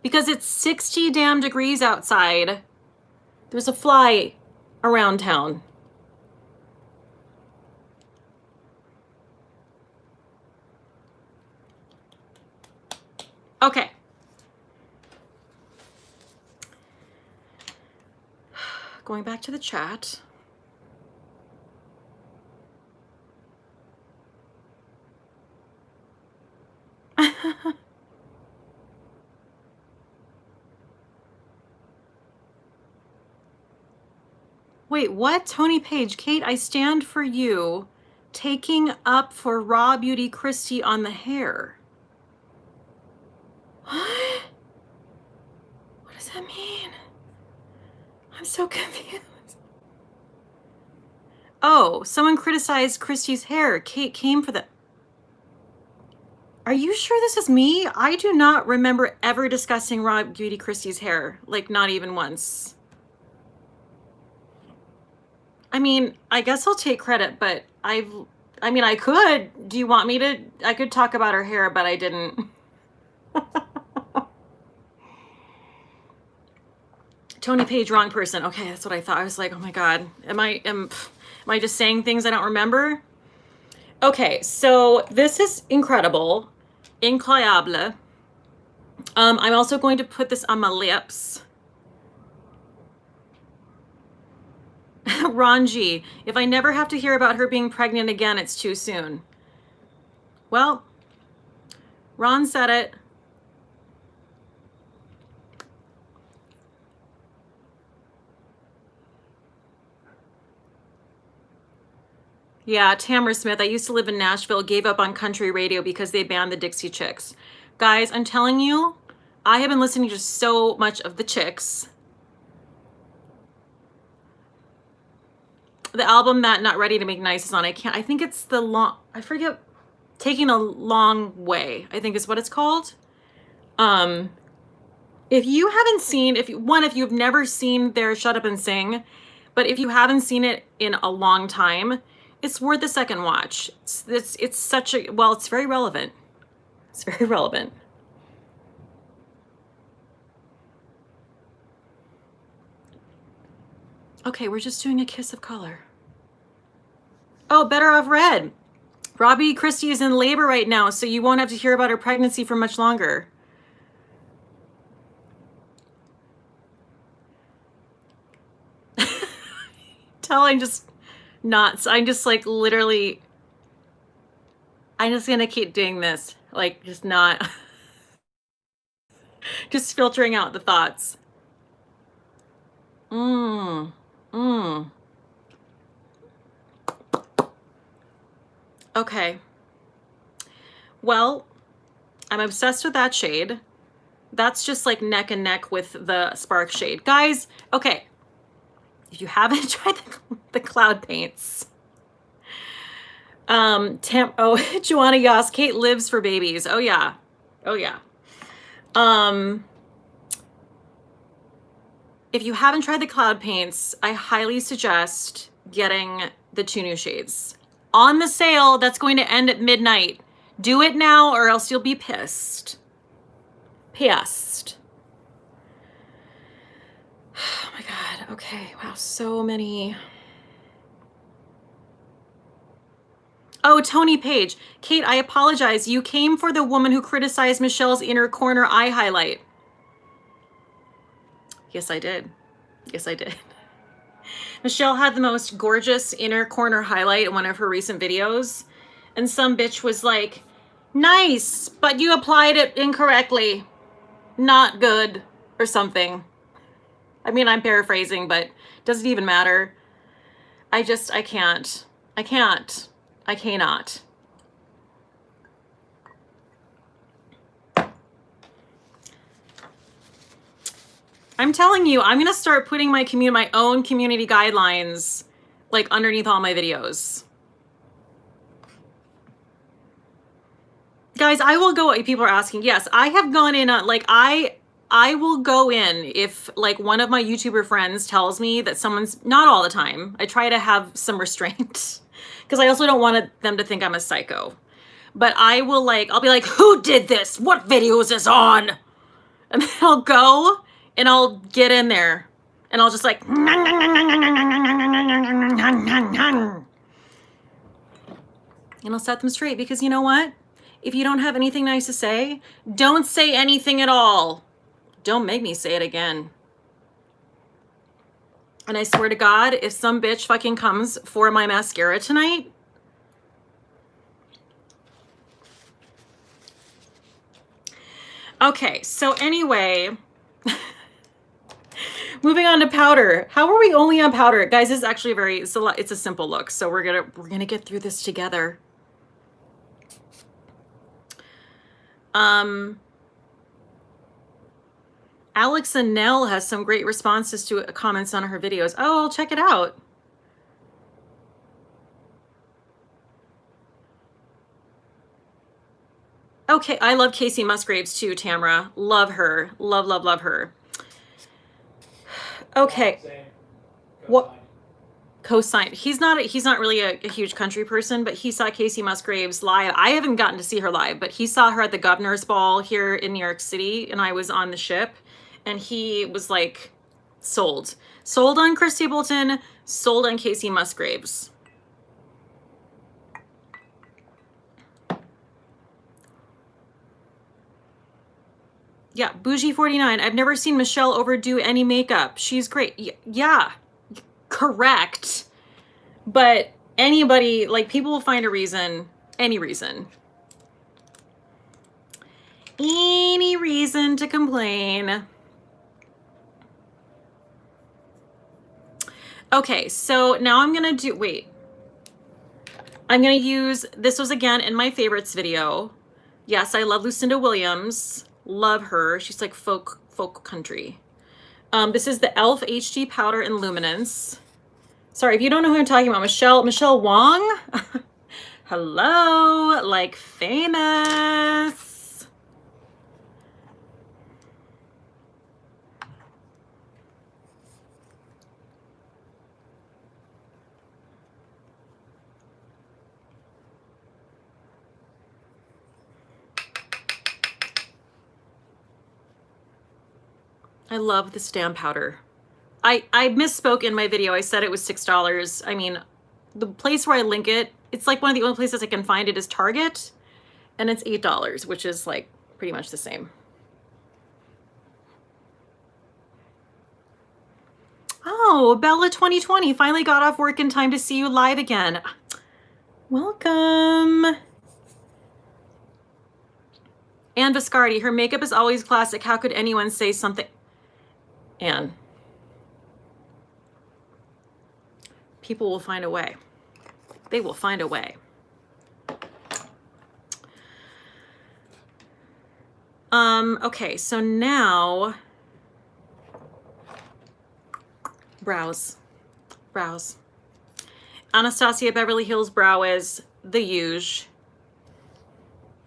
because it's 60 damn degrees outside. There's a fly around town. Okay. Going back to the chat. Wait, what? Tony Page, Kate, I stand for you. Taking up for Raw Beauty Christie on the hair. What? What does that mean? I'm so confused. Oh, someone criticized Christie's hair. Kate came for the... Are you sure this is me? I do not remember ever discussing Raw Beauty Christie's hair. Like, not even once. I mean, I guess I'll take credit, but I mean, I could. Do you want me to? I could talk about her hair, but I didn't. Tony Page, wrong person. Okay, that's what I thought. I was like, oh my God, am I just saying things I don't remember? Okay, so this is incredible. Incroyable. I'm also going to put this on my lips. Ranji, if I never have to hear about her being pregnant again, it's too soon. Well, Ron said it. Yeah, Tamara Smith, I used to live in Nashville, gave up on country radio because they banned the Dixie Chicks. Guys, I'm telling you, I have been listening to so much of the Chicks. The album that Not Ready to Make Nice is on, I think it's the long, I forget, Taking a Long Way, I think is what it's called. If you haven't seen, if you've never seen their Shut Up and Sing, but if you haven't seen it in a long time, it's worth a second watch. It's such a, well, it's very relevant. It's very relevant. Okay, we're just doing a kiss of color. Oh, Better Off Red. Robbie Christie is in labor right now, so you won't have to hear about her pregnancy for much longer. I'm just not, I'm just like literally, I'm just gonna keep doing this. Like, just not, just filtering out the thoughts. Okay. Well, I'm obsessed with that shade. That's just like neck and neck with the Spark shade. Guys, okay. If you haven't tried the cloud paints. Joanna Yas, Kate lives for babies. Oh yeah. Oh yeah. If you haven't tried the cloud paints, I highly suggest getting the 2 new shades. On the sale that's going to end at midnight. Do it now or else you'll be pissed. Pissed. Oh my God. Okay. Wow. So many. Oh, Tony Page. Kate, I apologize. You came for the woman who criticized Michelle's inner corner eye highlight. Yes, I did. Yes, I did. Michelle had the most gorgeous inner corner highlight in one of her recent videos. And some bitch was like, nice, but you applied it incorrectly. Not good, or something. I mean, I'm paraphrasing, but does it even matter? I can't. I cannot. I'm telling you, I'm gonna start putting my own community guidelines like underneath all my videos. Guys, I will go, people are asking, yes, I have gone in on, like, I will go in if like one of my YouTuber friends tells me that someone's, not all the time, I try to have some restraint because I also don't want them to think I'm a psycho. But I will like, I'll be like, who did this? What video is this on? And then I'll go and I'll get in there And I'll just like, and I'll set them straight, because you know what? If you don't have anything nice to say, don't say anything at all. Don't make me say it again. And I swear to God, if some bitch fucking comes for my mascara tonight, okay, so anyway, moving on to powder. How are we only on powder? Guys, this is actually it's a simple look, so we're gonna get through this together. Alex and Nell has some great responses to comments on her videos. Oh, I'll check it out. Okay, I love Casey Musgraves too, Tamara. Love her. Love, love, love her. Okay. What? Co-signed. He's not really a huge country person, but he saw Casey Musgraves live. I haven't gotten to see her live, but he saw her at the Governor's Ball here in New York City, and I was on the ship, and he was like sold. Sold on Chris Stapleton, sold on Casey Musgraves. Yeah, Bougie49. I've never seen Michelle overdo any makeup. She's great. Yeah, correct. But anybody, like, people will find a reason, any reason to complain. Okay, so now I'm gonna do, wait. I'm gonna use, this was again in my favorites video. Yes, I love Lucinda Williams. Love her. She's like folk country. This is the e.l.f. HD Powder in Luminance. Sorry, if you don't know who I'm talking about, Michelle Wong. Hello, like famous. I love the stamp powder. I misspoke in my video. I said it was $6. I mean, the place where I link it, it's like one of the only places I can find it is Target, and it's $8, which is like pretty much the same. Oh, Bella 2020 finally got off work in time to see you live again. Welcome. Anne Viscardi, her makeup is always classic. How could anyone say something? Anne. People will find a way. They will find a way. Okay, so now brows. Anastasia Beverly Hills Brow is the huge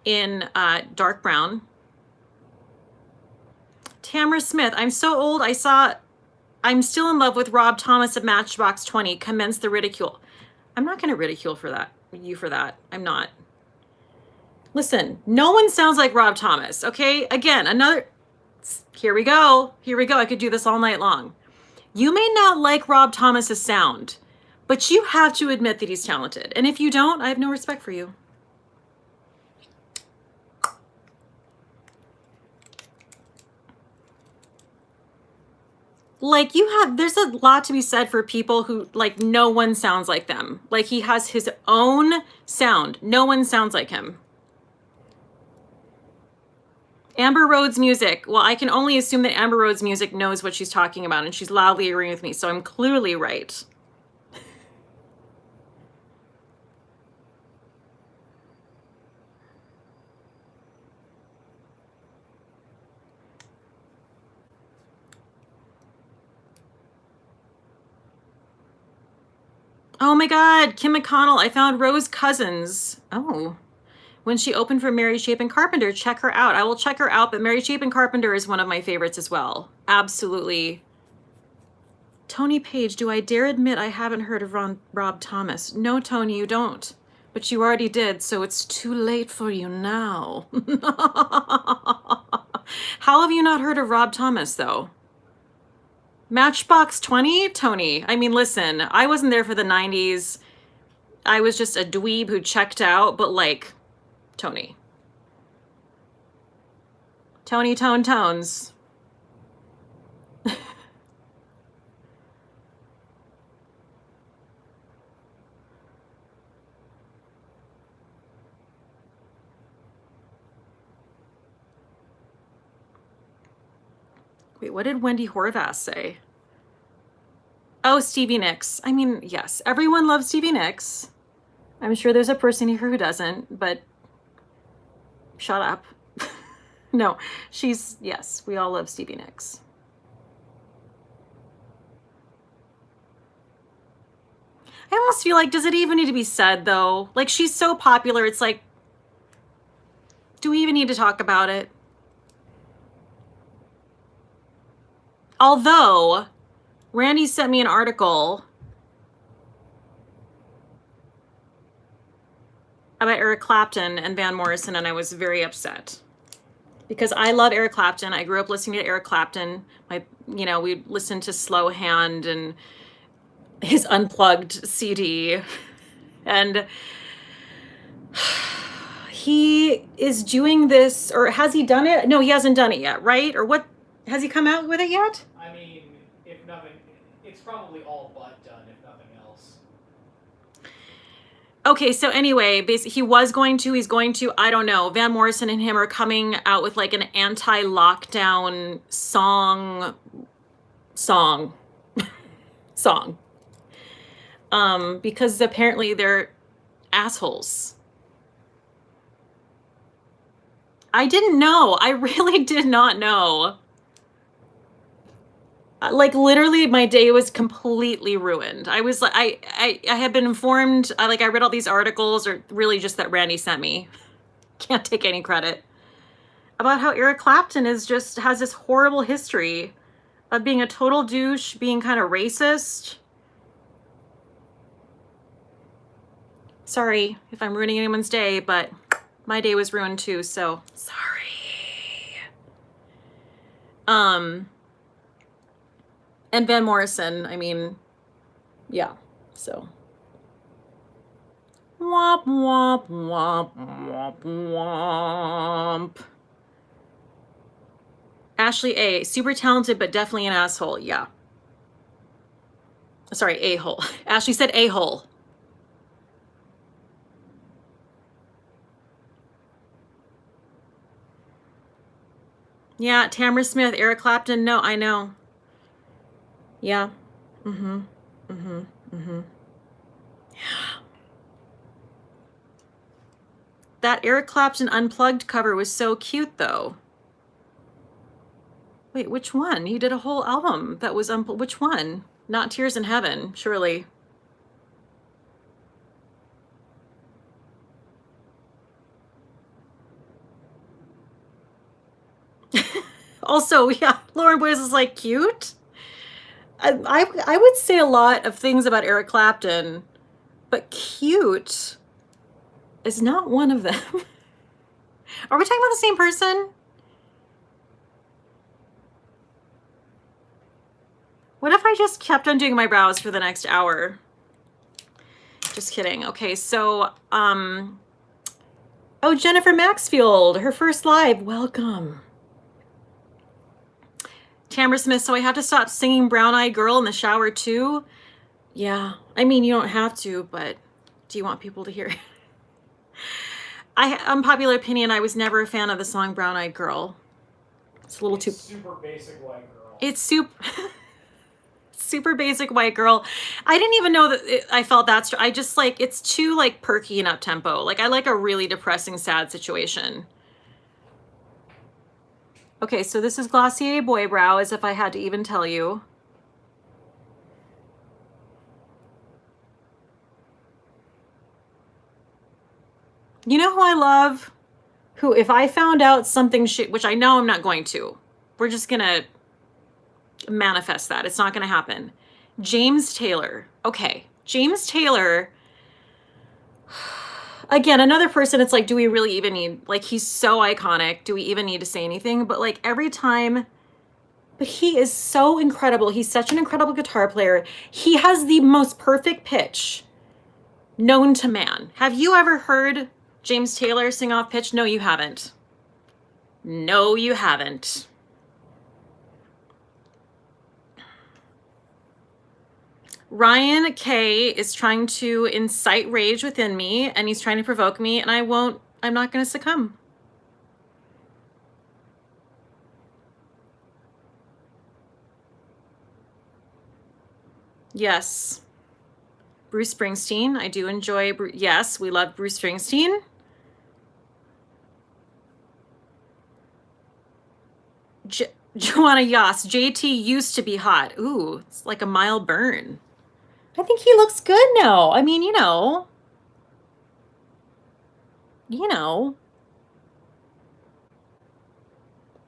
in dark brown. Tamara Smith, I'm so old. I'm still in love with Rob Thomas of Matchbox 20. Commence the ridicule. I'm not going to ridicule you for that. I'm not. Listen, no one sounds like Rob Thomas, okay? Again, here we go. I could do this all night long. You may not like Rob Thomas's sound, but you have to admit that he's talented. And if you don't, I have no respect for you. Like, there's a lot to be said for people who, like, no one sounds like them. Like, he has his own sound. No one sounds like him. Amber Rhodes music. Well, I can only assume that Amber Rhodes music knows what she's talking about, and she's loudly agreeing with me, so I'm clearly right. Oh my God, Kim McConnell, I found Rose Cousins. Oh, when she opened for Mary Chapin Carpenter, check her out. I will check her out, but Mary Chapin Carpenter is one of my favorites as well. Absolutely. Tony Page, do I dare admit I haven't heard of Rob Thomas? No, Tony, you don't. But you already did, so it's too late for you now. How have you not heard of Rob Thomas, though? Matchbox 20, Tony. I mean, listen, I wasn't there for the 90s. I was just a dweeb who checked out, but like, Tony. Tony Tone Tones. Wait, what did Wendy Horvath say? Oh, Stevie Nicks. I mean, yes, everyone loves Stevie Nicks. I'm sure there's a person here who doesn't, but shut up. No, yes, we all love Stevie Nicks. I almost feel like, does it even need to be said though? Like, she's so popular, it's like, do we even need to talk about it? Although, Randy sent me an article about Eric Clapton and Van Morrison, and I was very upset. Because I love Eric Clapton. I grew up listening to Eric Clapton. We listened to Slow Hand and his Unplugged CD. And he is doing this, or has he done it? No, he hasn't done it yet, right? Or what? Has he come out with it yet? I mean, if nothing, it's probably all but done, if nothing else. Okay, so anyway, basically he's going to, I don't know, Van Morrison and him are coming out with like an anti-lockdown song. Because apparently they're assholes. I didn't know. I really did not know. Like, literally, my day was completely ruined. I was like, I had been informed. I read all these articles, or really just that Randy sent me. Can't take any credit. About how Eric Clapton has this horrible history of being a total douche, being kind of racist. Sorry if I'm ruining anyone's day, but my day was ruined too, so sorry. And Van Morrison, I mean, yeah, so. Womp, womp, womp, womp, womp. Ashley A, super talented, but definitely an asshole, yeah. Sorry, a-hole. Ashley said a-hole. Yeah, Tamara Smith, Eric Clapton, no, I know. Yeah. Yeah. That Eric Clapton Unplugged cover was so cute, though. Wait, which one? He did a whole album that was which one? Not Tears in Heaven, surely. Also, yeah, Lauren Boyce is like cute. I would say a lot of things about Eric Clapton, but cute is not one of them. Are we talking about the same person? What if I just kept on doing my brows for the next hour? Just kidding. Okay, so, oh, Jennifer Maxfield, her first live, welcome. Tamara Smith, so I have to stop singing Brown Eyed Girl in the shower too? Yeah, I mean, you don't have to, but do you want people to hear it? Unpopular opinion, I was never a fan of the song Brown Eyed Girl. It's a little too... super basic white girl. It's super basic white girl. I didn't even know that I felt that. I just like, it's too like perky and up tempo. Like I like a really depressing, sad situation. Okay, so this is Glossier Boy Brow, as if I had to even tell you. You know who I love? Who, if I found out something which I know I'm not going to, we're just gonna manifest that. It's not gonna happen. James Taylor. Okay, James Taylor. Again, another person, it's like, do we really even need, like, he's so iconic. Do we even need to say anything? But like every time But he is so incredible. He's such an incredible guitar player. He has the most perfect pitch known to man. Have you ever heard James Taylor sing off pitch? No, you haven't. No, you haven't. Ryan K is trying to incite rage within me, and he's trying to provoke me, and I'm not going to succumb. Yes. Bruce Springsteen. I do enjoy, yes, we love Bruce Springsteen. Joanna Yas, JT used to be hot. Ooh, it's like a mild burn. I think he looks good now. I mean, you know.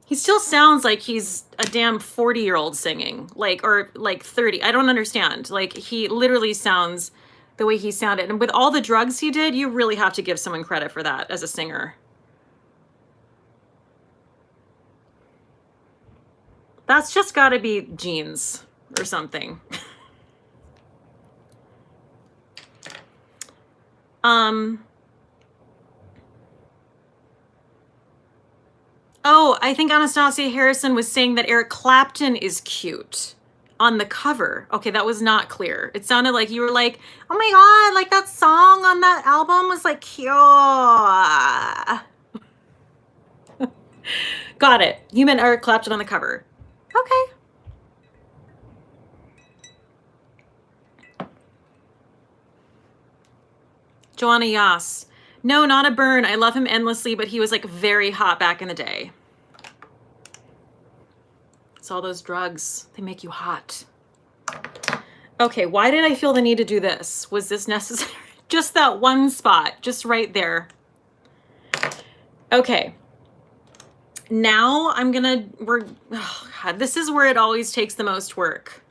He still sounds like he's a damn 40-year-old singing, or 30. I don't understand. Like, he literally sounds the way he sounded. And with all the drugs he did, you really have to give someone credit for that as a singer. That's just got to be genes or something. Oh, I think Anastasia Harrison was saying that Eric Clapton is cute on the cover. Okay, that was not clear. It sounded like you were like, oh my God, like that song on that album was like cute. Got it. You meant Eric Clapton on the cover. Okay. Joanna Yas. No, not a burn. I love him endlessly, but he was like very hot back in the day. It's all those drugs. They make you hot. Okay, why did I feel the need to do this? Was this necessary? Just that one spot, just right there. Okay. Now I'm gonna, oh God, this is where it always takes the most work.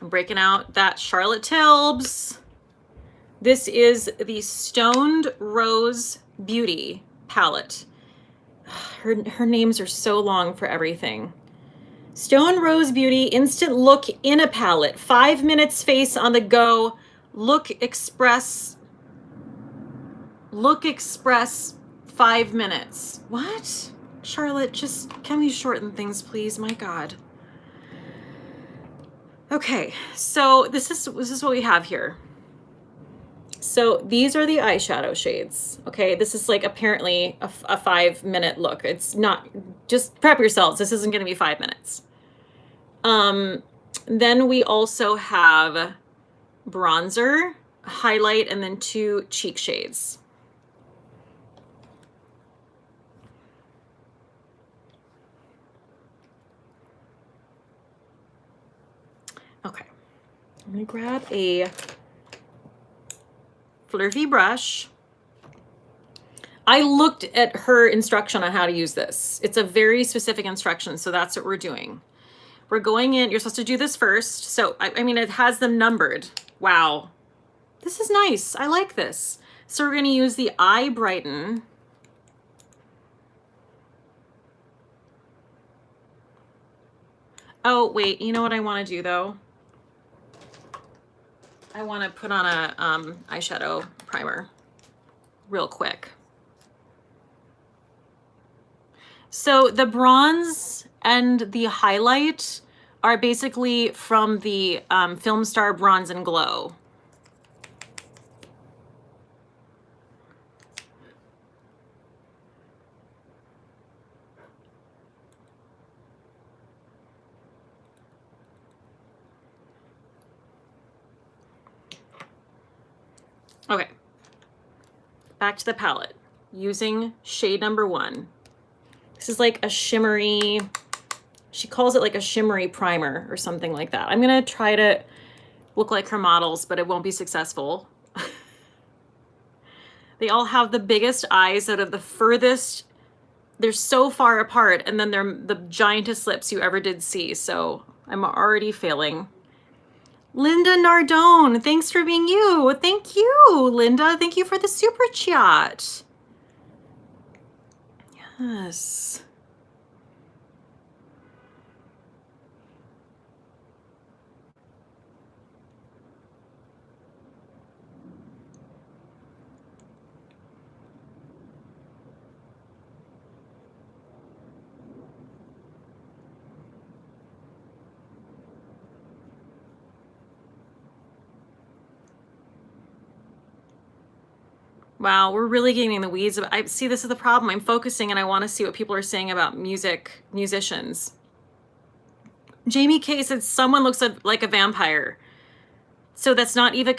I'm breaking out that Charlotte Tilbury. This is the Stoned Rose Beauty palette. Her names are so long for everything. Stone Rose Beauty Instant Look in a Palette. 5 minutes face on the go. Look Express 5 minutes. What? Charlotte, just can we shorten things, please? My God. Okay, so this is what we have here. So these are the eyeshadow shades. Okay, this is like apparently a 5 minute look. It's not, just prep yourselves. This isn't gonna be 5 minutes. Then we also have bronzer, highlight, and then 2 cheek shades. Okay, I'm gonna grab a Flurvy brush. I looked at her instruction on how to use this. It's a very specific instruction, so that's what we're doing. We're going in, you're supposed to do this first. So, I mean, it has them numbered. Wow. This is nice. I like this. So we're gonna use the Eye Brighten. Oh, wait, you know what I wanna do though? I want to put on a eyeshadow primer real quick. So the bronze and the highlight are basically from the Film Star Bronze and Glow. Okay, back to the palette, using shade number 1. This is like a shimmery, she calls it like a shimmery primer or something like that. I'm gonna try to look like her models, but it won't be successful. They all have the biggest eyes out of the furthest, they're so far apart, and then they're the giantest lips you ever did see, so I'm already failing. Linda Nardone, thanks for being you. Thank you, Linda. Thank you for the super chat. Yes. Wow, we're really getting in the weeds. I see, this is the problem. I'm focusing and I want to see what people are saying about musicians. Jamie K said someone looks like a vampire. So that's not even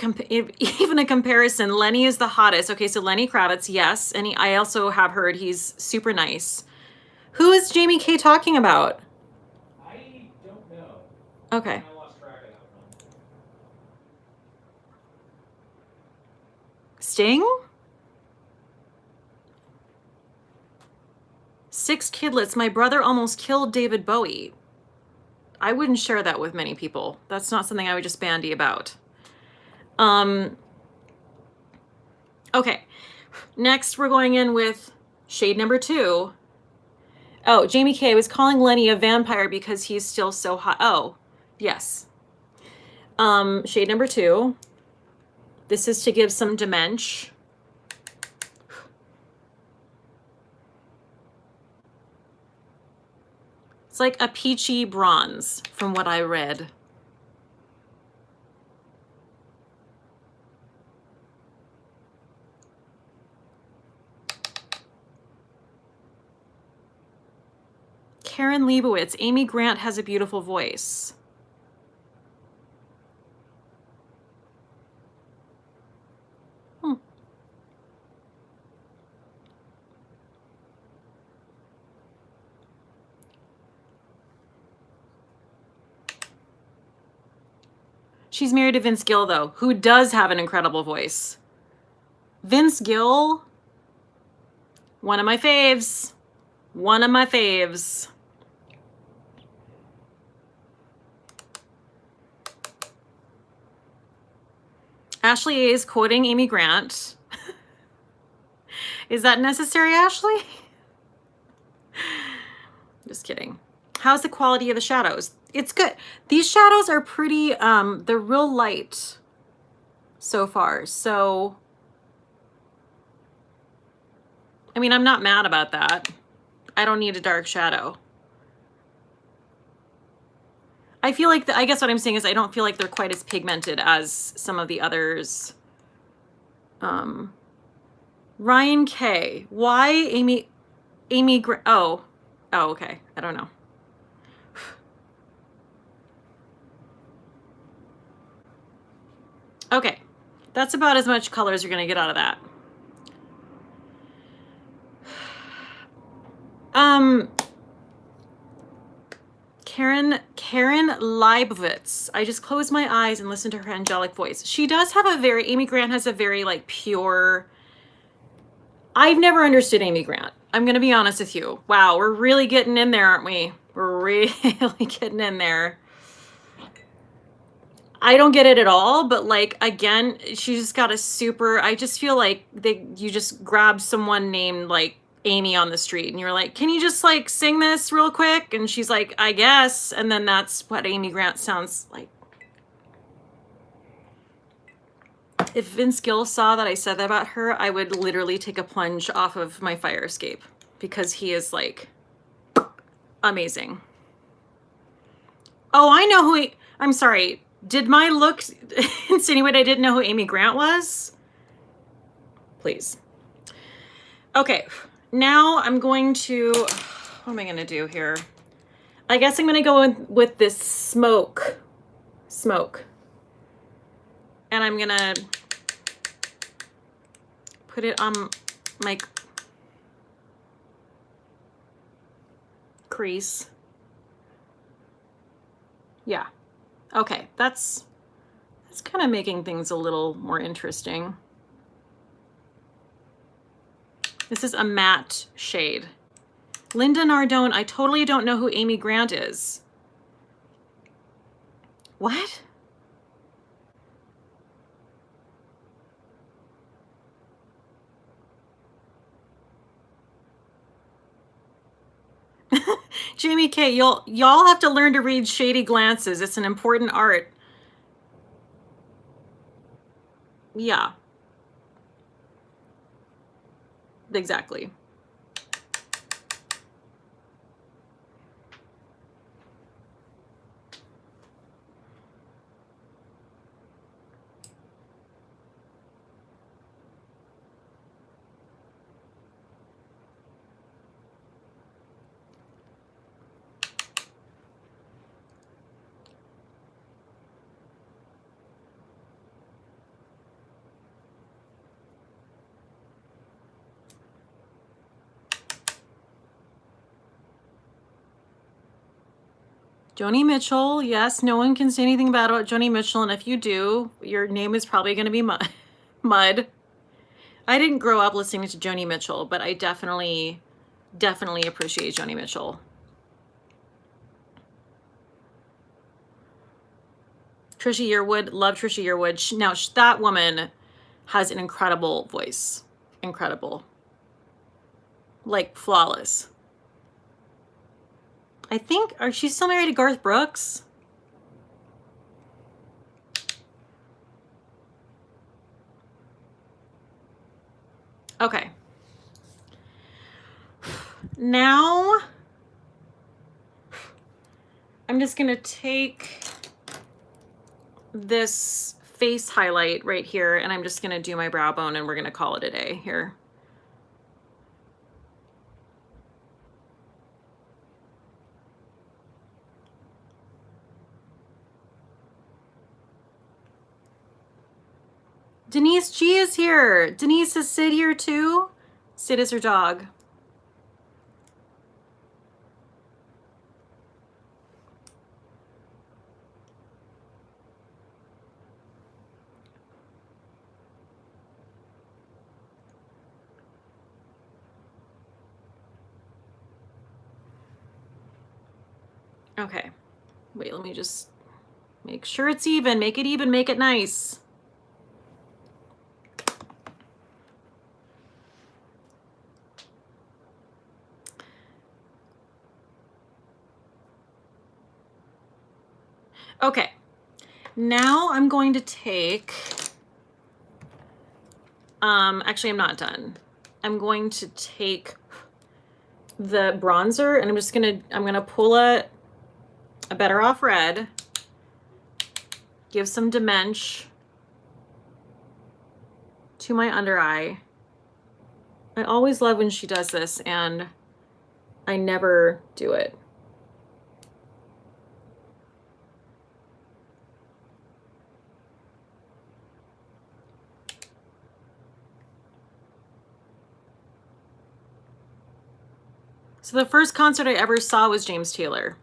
even a comparison. Lenny is the hottest. Okay, so Lenny Kravitz, yes. And I also have heard he's super nice. Who is Jamie K talking about? I don't know. Okay. I lost track of that one. Sting? 6 kidlets. My brother almost killed David Bowie. I wouldn't share that with many people. That's not something I would just bandy about. Okay. Next, we're going in with shade number 2. Oh, Jamie K was calling Lenny a vampire because he's still so hot. Oh, yes. Shade number 2. This is to give some dimension. It's like a peachy bronze from what I read. Karen Leibowitz, Amy Grant has a beautiful voice. She's married to Vince Gill, though, who does have an incredible voice. Vince Gill, one of my faves. One of my faves. Ashley A is quoting Amy Grant. Is that necessary, Ashley? Just kidding. How's the quality of the shadows? It's good. These shadows are pretty, they're real light so far. So, I mean, I'm not mad about that. I don't need a dark shadow. I feel like, I guess what I'm saying is I don't feel like they're quite as pigmented as some of the others. Ryan K. Why Amy oh, okay. I don't know. Okay. That's about as much color as you're going to get out of that. Karen Leibowitz. I just closed my eyes and listened to her angelic voice. She does have a very, Amy Grant has a very like pure, I've never understood Amy Grant. I'm going to be honest with you. Wow, we're really getting in there, aren't we? We're really getting in there. I don't get it at all, but like, again, she's just got a super, I just feel like you just grab someone named like Amy on the street and you're like, can you just like sing this real quick? And she's like, I guess. And then that's what Amy Grant sounds like. If Vince Gill saw that I said that about her, I would literally take a plunge off of my fire escape because he is like amazing. Oh, I know who I'm sorry. Did my look insinuate I didn't know who Amy Grant was? Please. Okay, now I'm going to, what am I going to do here? I guess I'm going to go in with this smoke. And I'm going to put it on my crease. Yeah. Okay, that's kind of making things a little more interesting. This is a matte shade. Linda Nardone, I totally don't know who Amy Grant is. What? Jamie K, y'all have to learn to read shady glances. It's an important art. Yeah. Exactly. Joni Mitchell, yes, no one can say anything bad about Joni Mitchell, and if you do, your name is probably going to be Mud. I didn't grow up listening to Joni Mitchell, but I definitely appreciate Joni Mitchell. Trisha Yearwood, love Trisha Yearwood. Now, that woman has an incredible voice. Incredible. Like, flawless. I think, she's still married to Garth Brooks? Okay. Now, I'm just going to take this face highlight right here, and I'm just going to do my brow bone, and we're going to call it a day here. Denise G is here. Denise, is Sid here too? Sid is her dog. Okay, wait, let me just make sure it's even. Make it even, make it nice. Okay, now I'm going to take, actually I'm not done. I'm going to take the bronzer and I'm gonna pull a Better Off Red, give some dimension to my under eye. I always love when she does this and I never do it. So the first concert I ever saw was James Taylor.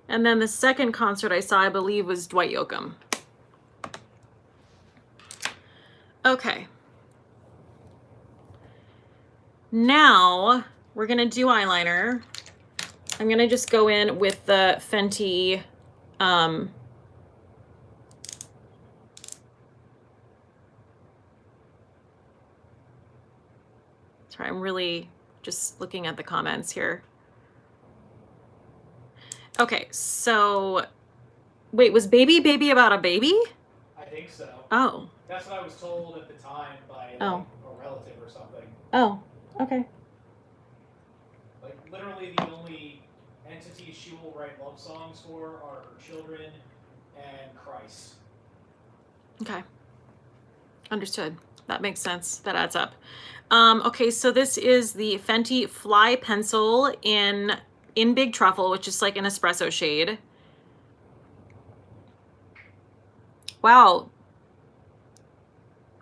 And then the second concert I saw, I believe, was Dwight Yoakam. Okay. Now we're gonna do eyeliner. I'm gonna just go in with the Fenty, sorry, I'm really just looking at the comments here. Okay, so wait, was Baby Baby about a baby? I think so. Oh. That's what I was told at the time by like, Oh. a relative or something. Oh, okay. Like literally the only entities she will write love songs for are her children and Christ. Okay. Understood. That makes sense. That adds up. Okay, so this is the Fenty Fly Pencil in Big Truffle, which is like an espresso shade. Wow.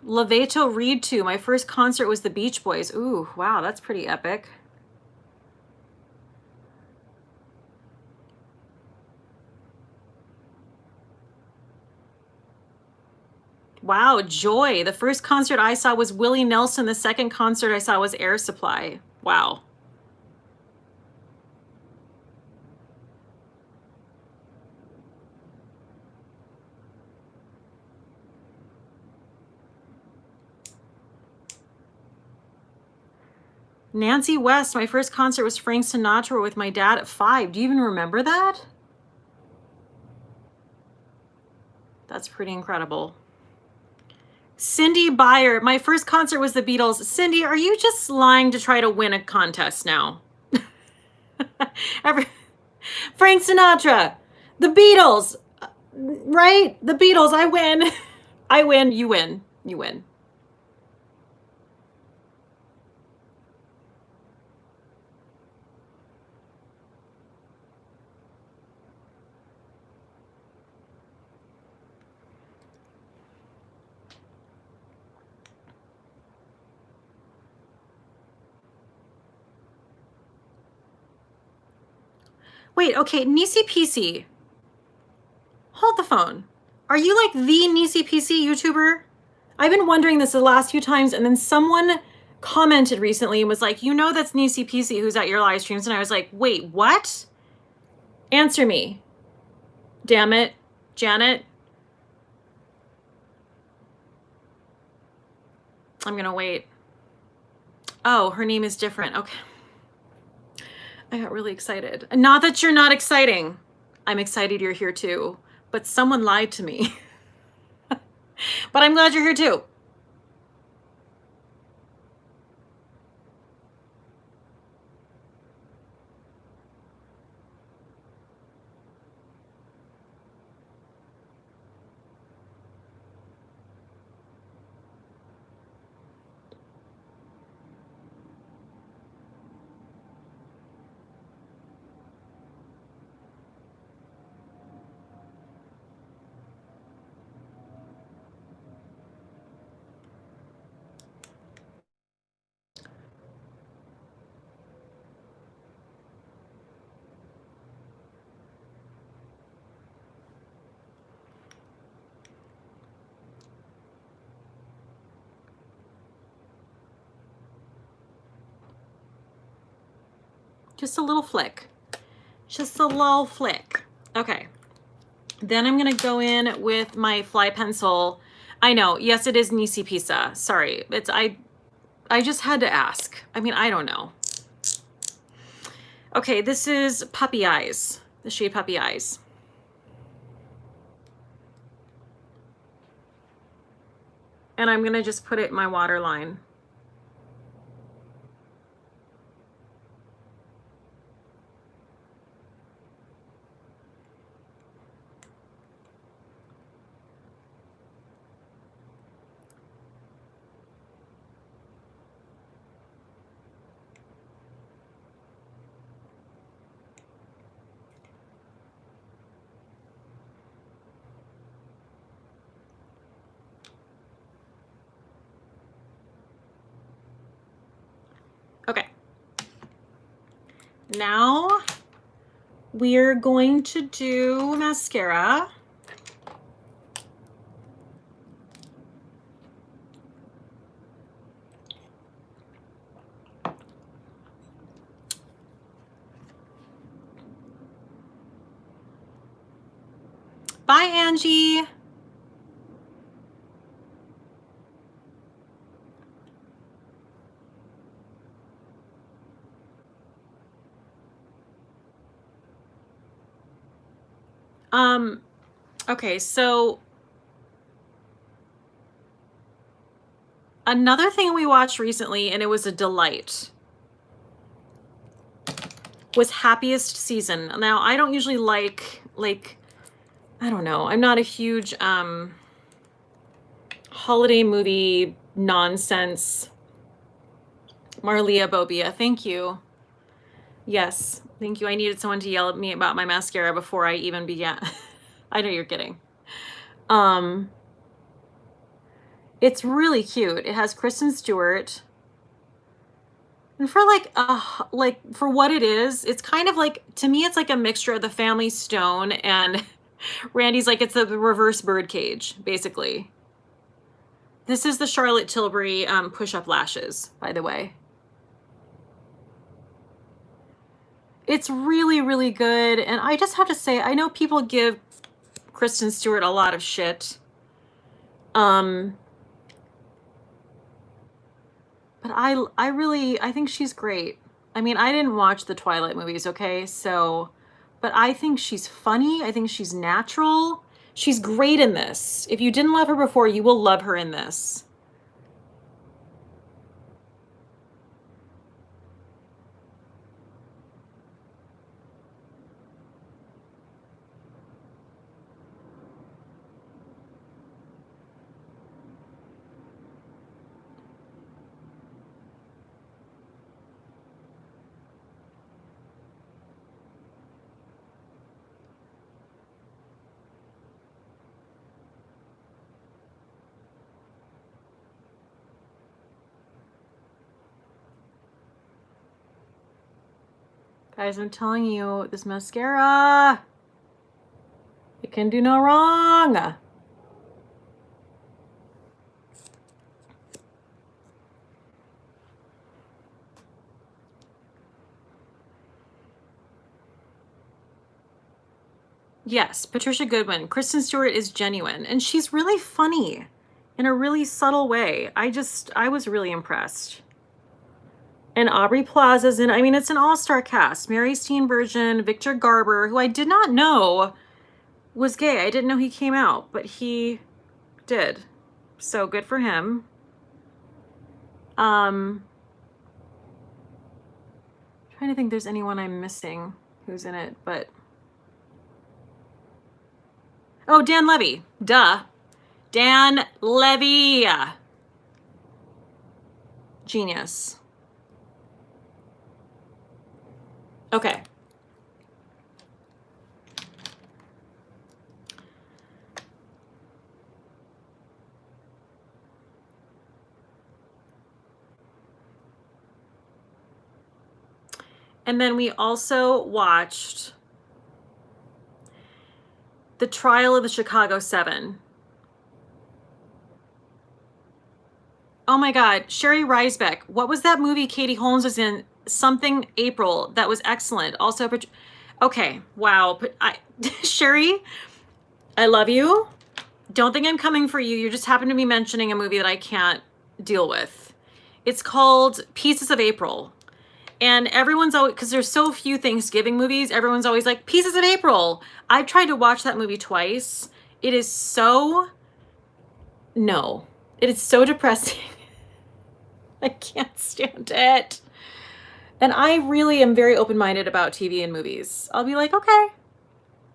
Levato Reed 2. My first concert was the Beach Boys. Ooh, wow, that's pretty epic. Wow, Joy. The first concert I saw was Willie Nelson. The second concert I saw was Air Supply. Wow. Nancy West. My first concert was Frank Sinatra with my dad at 5. Do you even remember that? That's pretty incredible. Cindy Byer. My first concert was the Beatles. Cindy, are you just lying to try to win a contest now? Frank Sinatra. The Beatles. Right? The Beatles. I win. I win. You win. You win. Wait, okay, Nisi PC. Hold the phone. Are you like the Nisi PC YouTuber? I've been wondering this the last few times, and then someone commented recently and was like, you know that's Nisi PC who's at your live streams, and I was like, wait, what? Answer me. Damn it, Janet. I'm gonna wait. Oh, her name is different. Okay. I got really excited. Not that you're not exciting. I'm excited you're here too. But someone lied to me. But I'm glad you're here too. Just a little flick. Just a little flick. Okay. Then I'm going to go in with my fly pencil. I know. Yes, it is Nisi Pisa. Sorry. I just had to ask. I mean, I don't know. Okay, this is Puppy Eyes. The shade Puppy Eyes. And I'm going to just put it in my waterline. Okay. Now we're going to do mascara. Bye, Angie. Okay, so another thing we watched recently, and it was a delight, was Happiest Season. Now, I don't usually like, I don't know, I'm not a huge holiday movie nonsense. Marlia Bobia, thank you. Yes, thank you. I needed someone to yell at me about my mascara before I even began. I know you're kidding. It's really cute. It has Kristen Stewart. And for like for what it is, it's kind of like, to me, it's like a mixture of The Family Stone and Randy's like, it's a reverse birdcage, basically. This is the Charlotte Tilbury push-up lashes, by the way. It's really, really good. And I just have to say, I know people give Kristen Stewart a lot of shit. But I think she's great. I mean, I didn't watch the Twilight movies, okay? So, but I think she's funny. I think she's natural. She's great in this. If you didn't love her before, you will love her in this. Guys, I'm telling you, this mascara, it can do no wrong. Yes, Patricia Goodwin. Kristen Stewart is genuine, and she's really funny in a really subtle way. I was really impressed. And Aubrey Plaza's in, I mean, it's an all-star cast. Mary Steenburgen, Victor Garber, who I did not know was gay. I didn't know he came out, but he did. So good for him. Trying to think there's anyone I'm missing who's in it, but oh, Dan Levy. Duh. Dan Levy. Genius. Okay. And then we also watched The Trial of the Chicago 7. Oh my God, Sherry Reisbeck. What was that movie Katie Holmes was in? Something April. That was excellent. Also, okay, wow. Sherry, I love you. Don't think I'm coming for you. You just happen to be mentioning a movie that I can't deal with. It's called Pieces of April. And everyone's always, because there's so few Thanksgiving movies, everyone's always like, Pieces of April. I've tried to watch that movie twice. It is so, no, it is so depressing. I can't stand it. And I really am very open-minded about TV and movies. I'll be like, okay,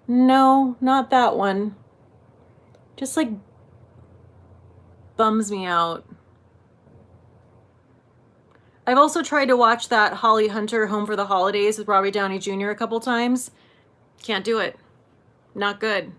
no, not that one. Just like bums me out. I've also tried to watch that Holly Hunter Home for the Holidays with Robert Downey Jr. a couple times. Can't do it. Not good.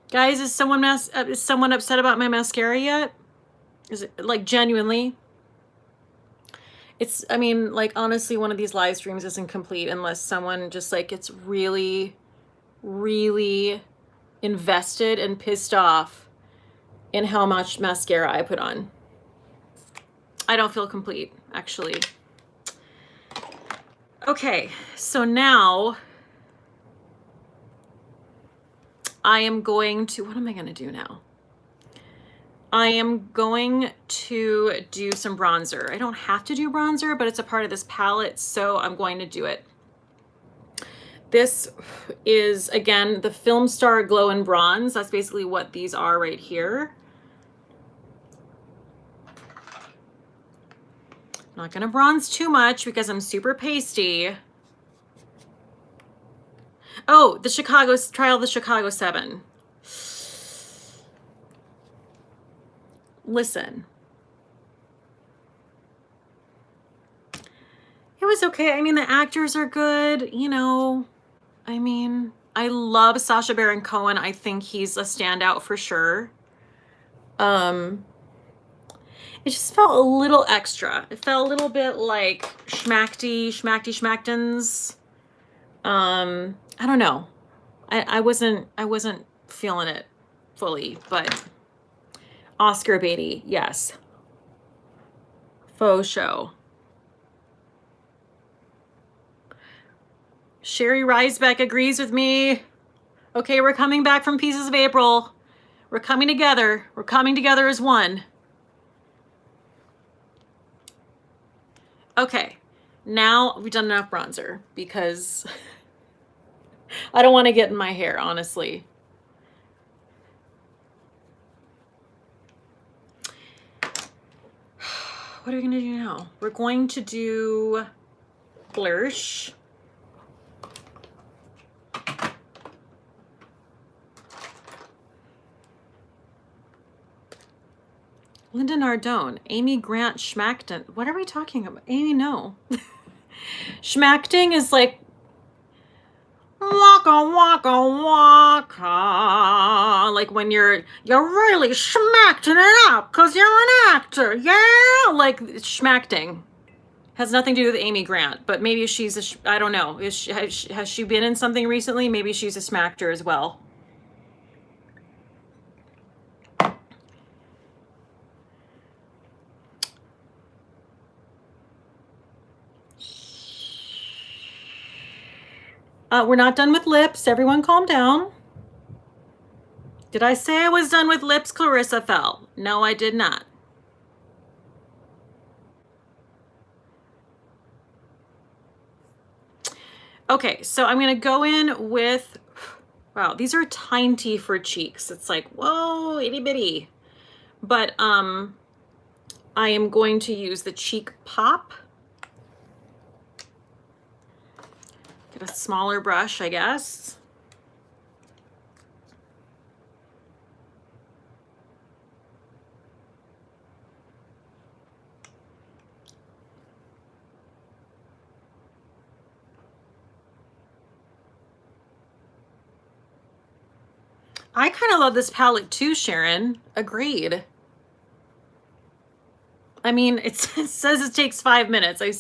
Guys, is someone upset about my mascara yet? Is it like genuinely? It's, I mean, like honestly, one of these live streams isn't complete unless someone just like gets really, really invested and pissed off in how much mascara I put on. I don't feel complete, actually. Okay, so now I am going to, what am I going to do now? I am going to do some bronzer. I don't have to do bronzer, but it's a part of this palette, so I'm going to do it. This is, again, the Film Star Glow and Bronze. That's basically what these are right here. Not going to bronze too much because I'm super pasty. Oh, the Trial of the Chicago 7. Listen. It was okay. I mean, the actors are good, you know. I mean, I love Sacha Baron Cohen. I think he's a standout for sure. It just felt a little extra. It felt a little bit like schmackdens. I don't know. I wasn't feeling it fully, but Oscar Beatty, yes. Faux show. Sherry Reisbeck agrees with me. Okay, we're coming back from Pieces of April. We're coming together. We're coming together as one. Okay, now we've done enough bronzer because I don't want to get in my hair, honestly. what are we gonna do now? We're going to do Blursh. Linda Nardone, Amy Grant Schmackton. What are we talking about? Amy, no. Schmacting is like waka waka waka. Like when you're really schmacting it up because you're an actor. Yeah, like schmacting. Has nothing to do with Amy Grant, but maybe she's I don't know. Has she been in something recently? Maybe she's a smackter as well. We're not done with lips. Everyone calm down. Did I say I was done with lips, Clarissa Fell? No, I did not. Okay, so I'm going to go in with, wow, these are tiny for cheeks. It's like, whoa, itty bitty. But I am going to use the Cheek Pop. Get a smaller brush, I guess. I kind of love this palette too, Sharon. Agreed. I mean, it says it takes 5 minutes. I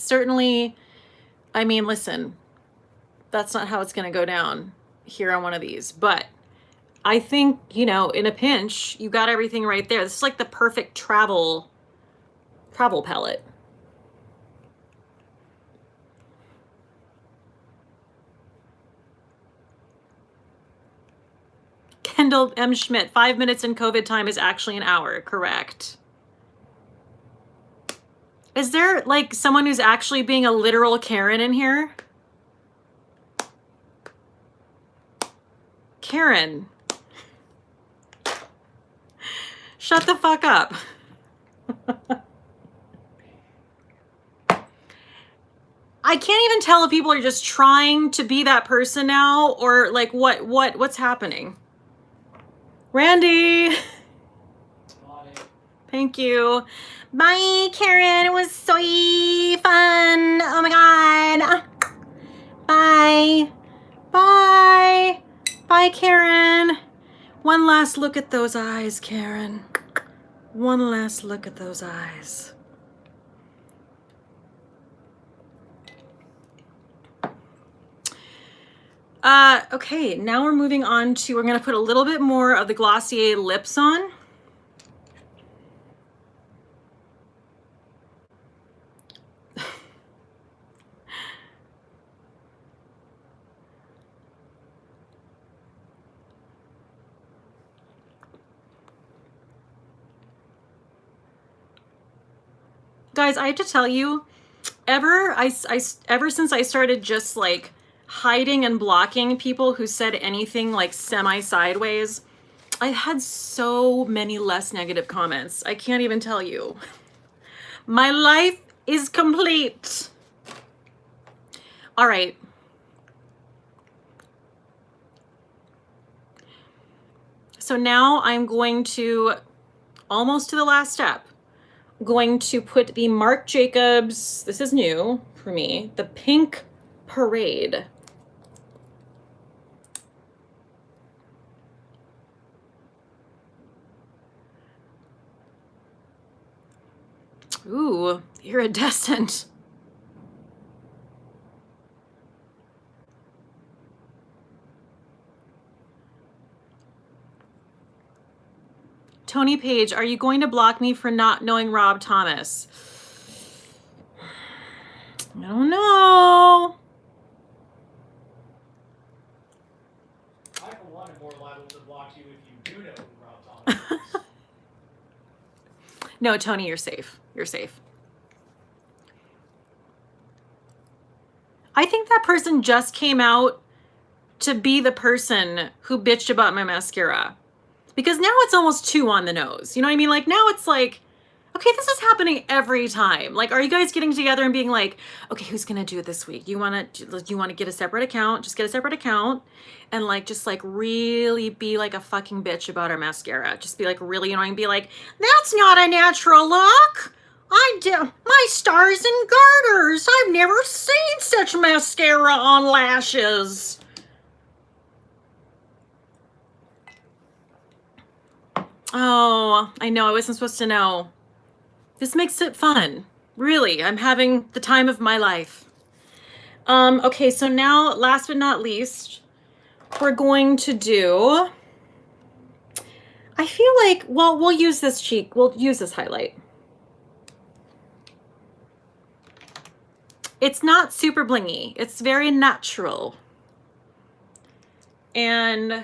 mean, listen, that's not how it's going to go down here on one of these. But I think, you know, in a pinch, you got everything right there. This is like the perfect travel palette. Kendall M. Schmidt, 5 minutes in COVID time is actually an hour. Correct. Is there like someone who's actually being a literal Karen in here? Karen. Shut the fuck up. I can't even tell if people are just trying to be that person now or like what's happening. Randy. Thank you. Bye, Karen. It was so fun. Oh my God. Bye. Bye. Bye, Karen. One last look at those eyes, Karen. One last look at those eyes. Okay, now we're moving on to, we're going to put a little bit more of the Glossier lips on. Guys, I have to tell you, ever since I started just like hiding and blocking people who said anything like semi-sideways, I've had so many less negative comments. I can't even tell you. My life is complete. All right. So now I'm going to, almost to the last step, going to put the Marc Jacobs, this is new for me, the Pink Parade. Ooh, iridescent. Tony Page, are you going to block me for not knowing Rob Thomas? I don't know. I, for one, am more liable to block you if you do know who Rob Thomas is. No, Tony, you're safe. You're safe. I think that person just came out to be the person who bitched about my mascara. Because now it's almost 2 on the nose. You know what I mean? Like now it's like, Okay, this is happening every time. Like, are you guys getting together and being like, okay, who's gonna do it this week? You wanna get a separate account? Just get a separate account and like just like really be like a fucking bitch about our mascara. Just be like really annoying. Be like, that's not a natural look. My stars and garters. I've never seen such mascara on lashes. Oh, I know. I wasn't supposed to know. This makes it fun. Really, I'm having the time of my life. Okay, so now, last but not least, we're going to do, I feel like, well, we'll use this cheek. We'll use this highlight. It's not super blingy. It's very natural. And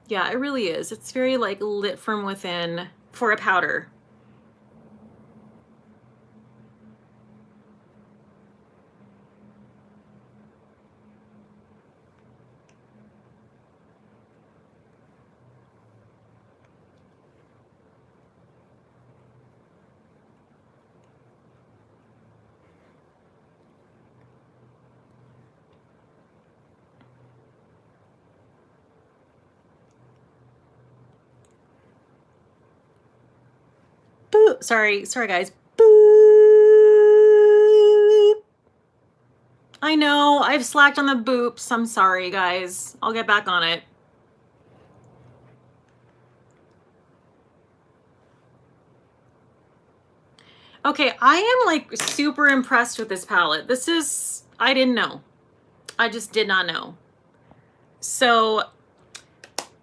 yeah, it really is. It's very like lit from within for a powder. Boop. Sorry guys. Boop. I know, I've slacked on the boops. I'm sorry guys. I'll get back on it. Okay, I am like super impressed with this palette. This is, I didn't know. I just did not know. So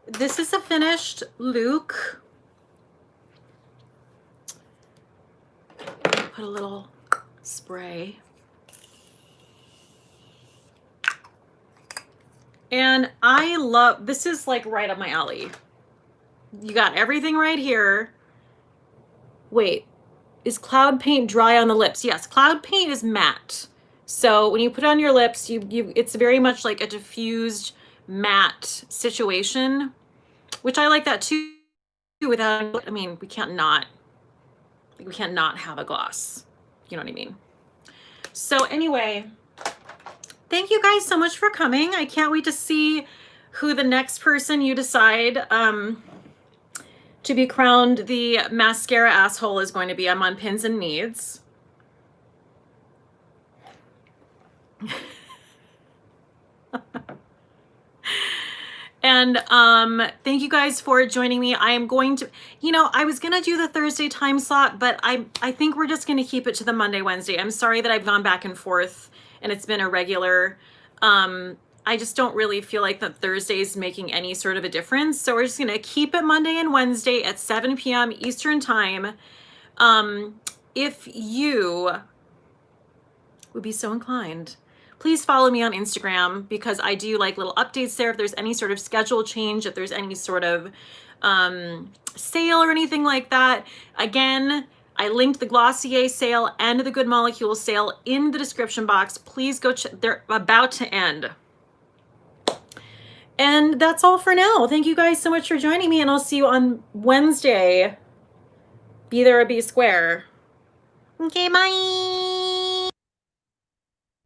this is a finished look. Put a little spray. And I love, this is like right up my alley. You got everything right here. Wait, is Cloud Paint dry on the lips? Yes, Cloud Paint is matte. So when you put it on your lips, it's very much like a diffused matte situation, which I like that too. Without, I mean, we can't not have a gloss. You know what I mean? So anyway, thank you guys so much for coming. I can't wait to see who the next person you decide to be crowned the mascara asshole is going to be. I'm on pins and needs. And thank you guys for joining me. I am going to, you know, I was gonna do the Thursday time slot, but I think we're just gonna keep it to the Monday, Wednesday. I'm sorry that I've gone back and forth and it's been irregular. I just don't really feel like that Thursday is making any sort of a difference. So we're just gonna keep it Monday and Wednesday at 7 p.m. Eastern time. If you would be so inclined, please follow me on Instagram because I do like little updates there. If there's any sort of schedule change, if there's any sort of sale or anything like that. Again, I linked the Glossier sale and the Good Molecules sale in the description box. Please go check. They're about to end. And that's all for now. Thank you guys so much for joining me, and I'll see you on Wednesday. Be there or be square. Okay, bye.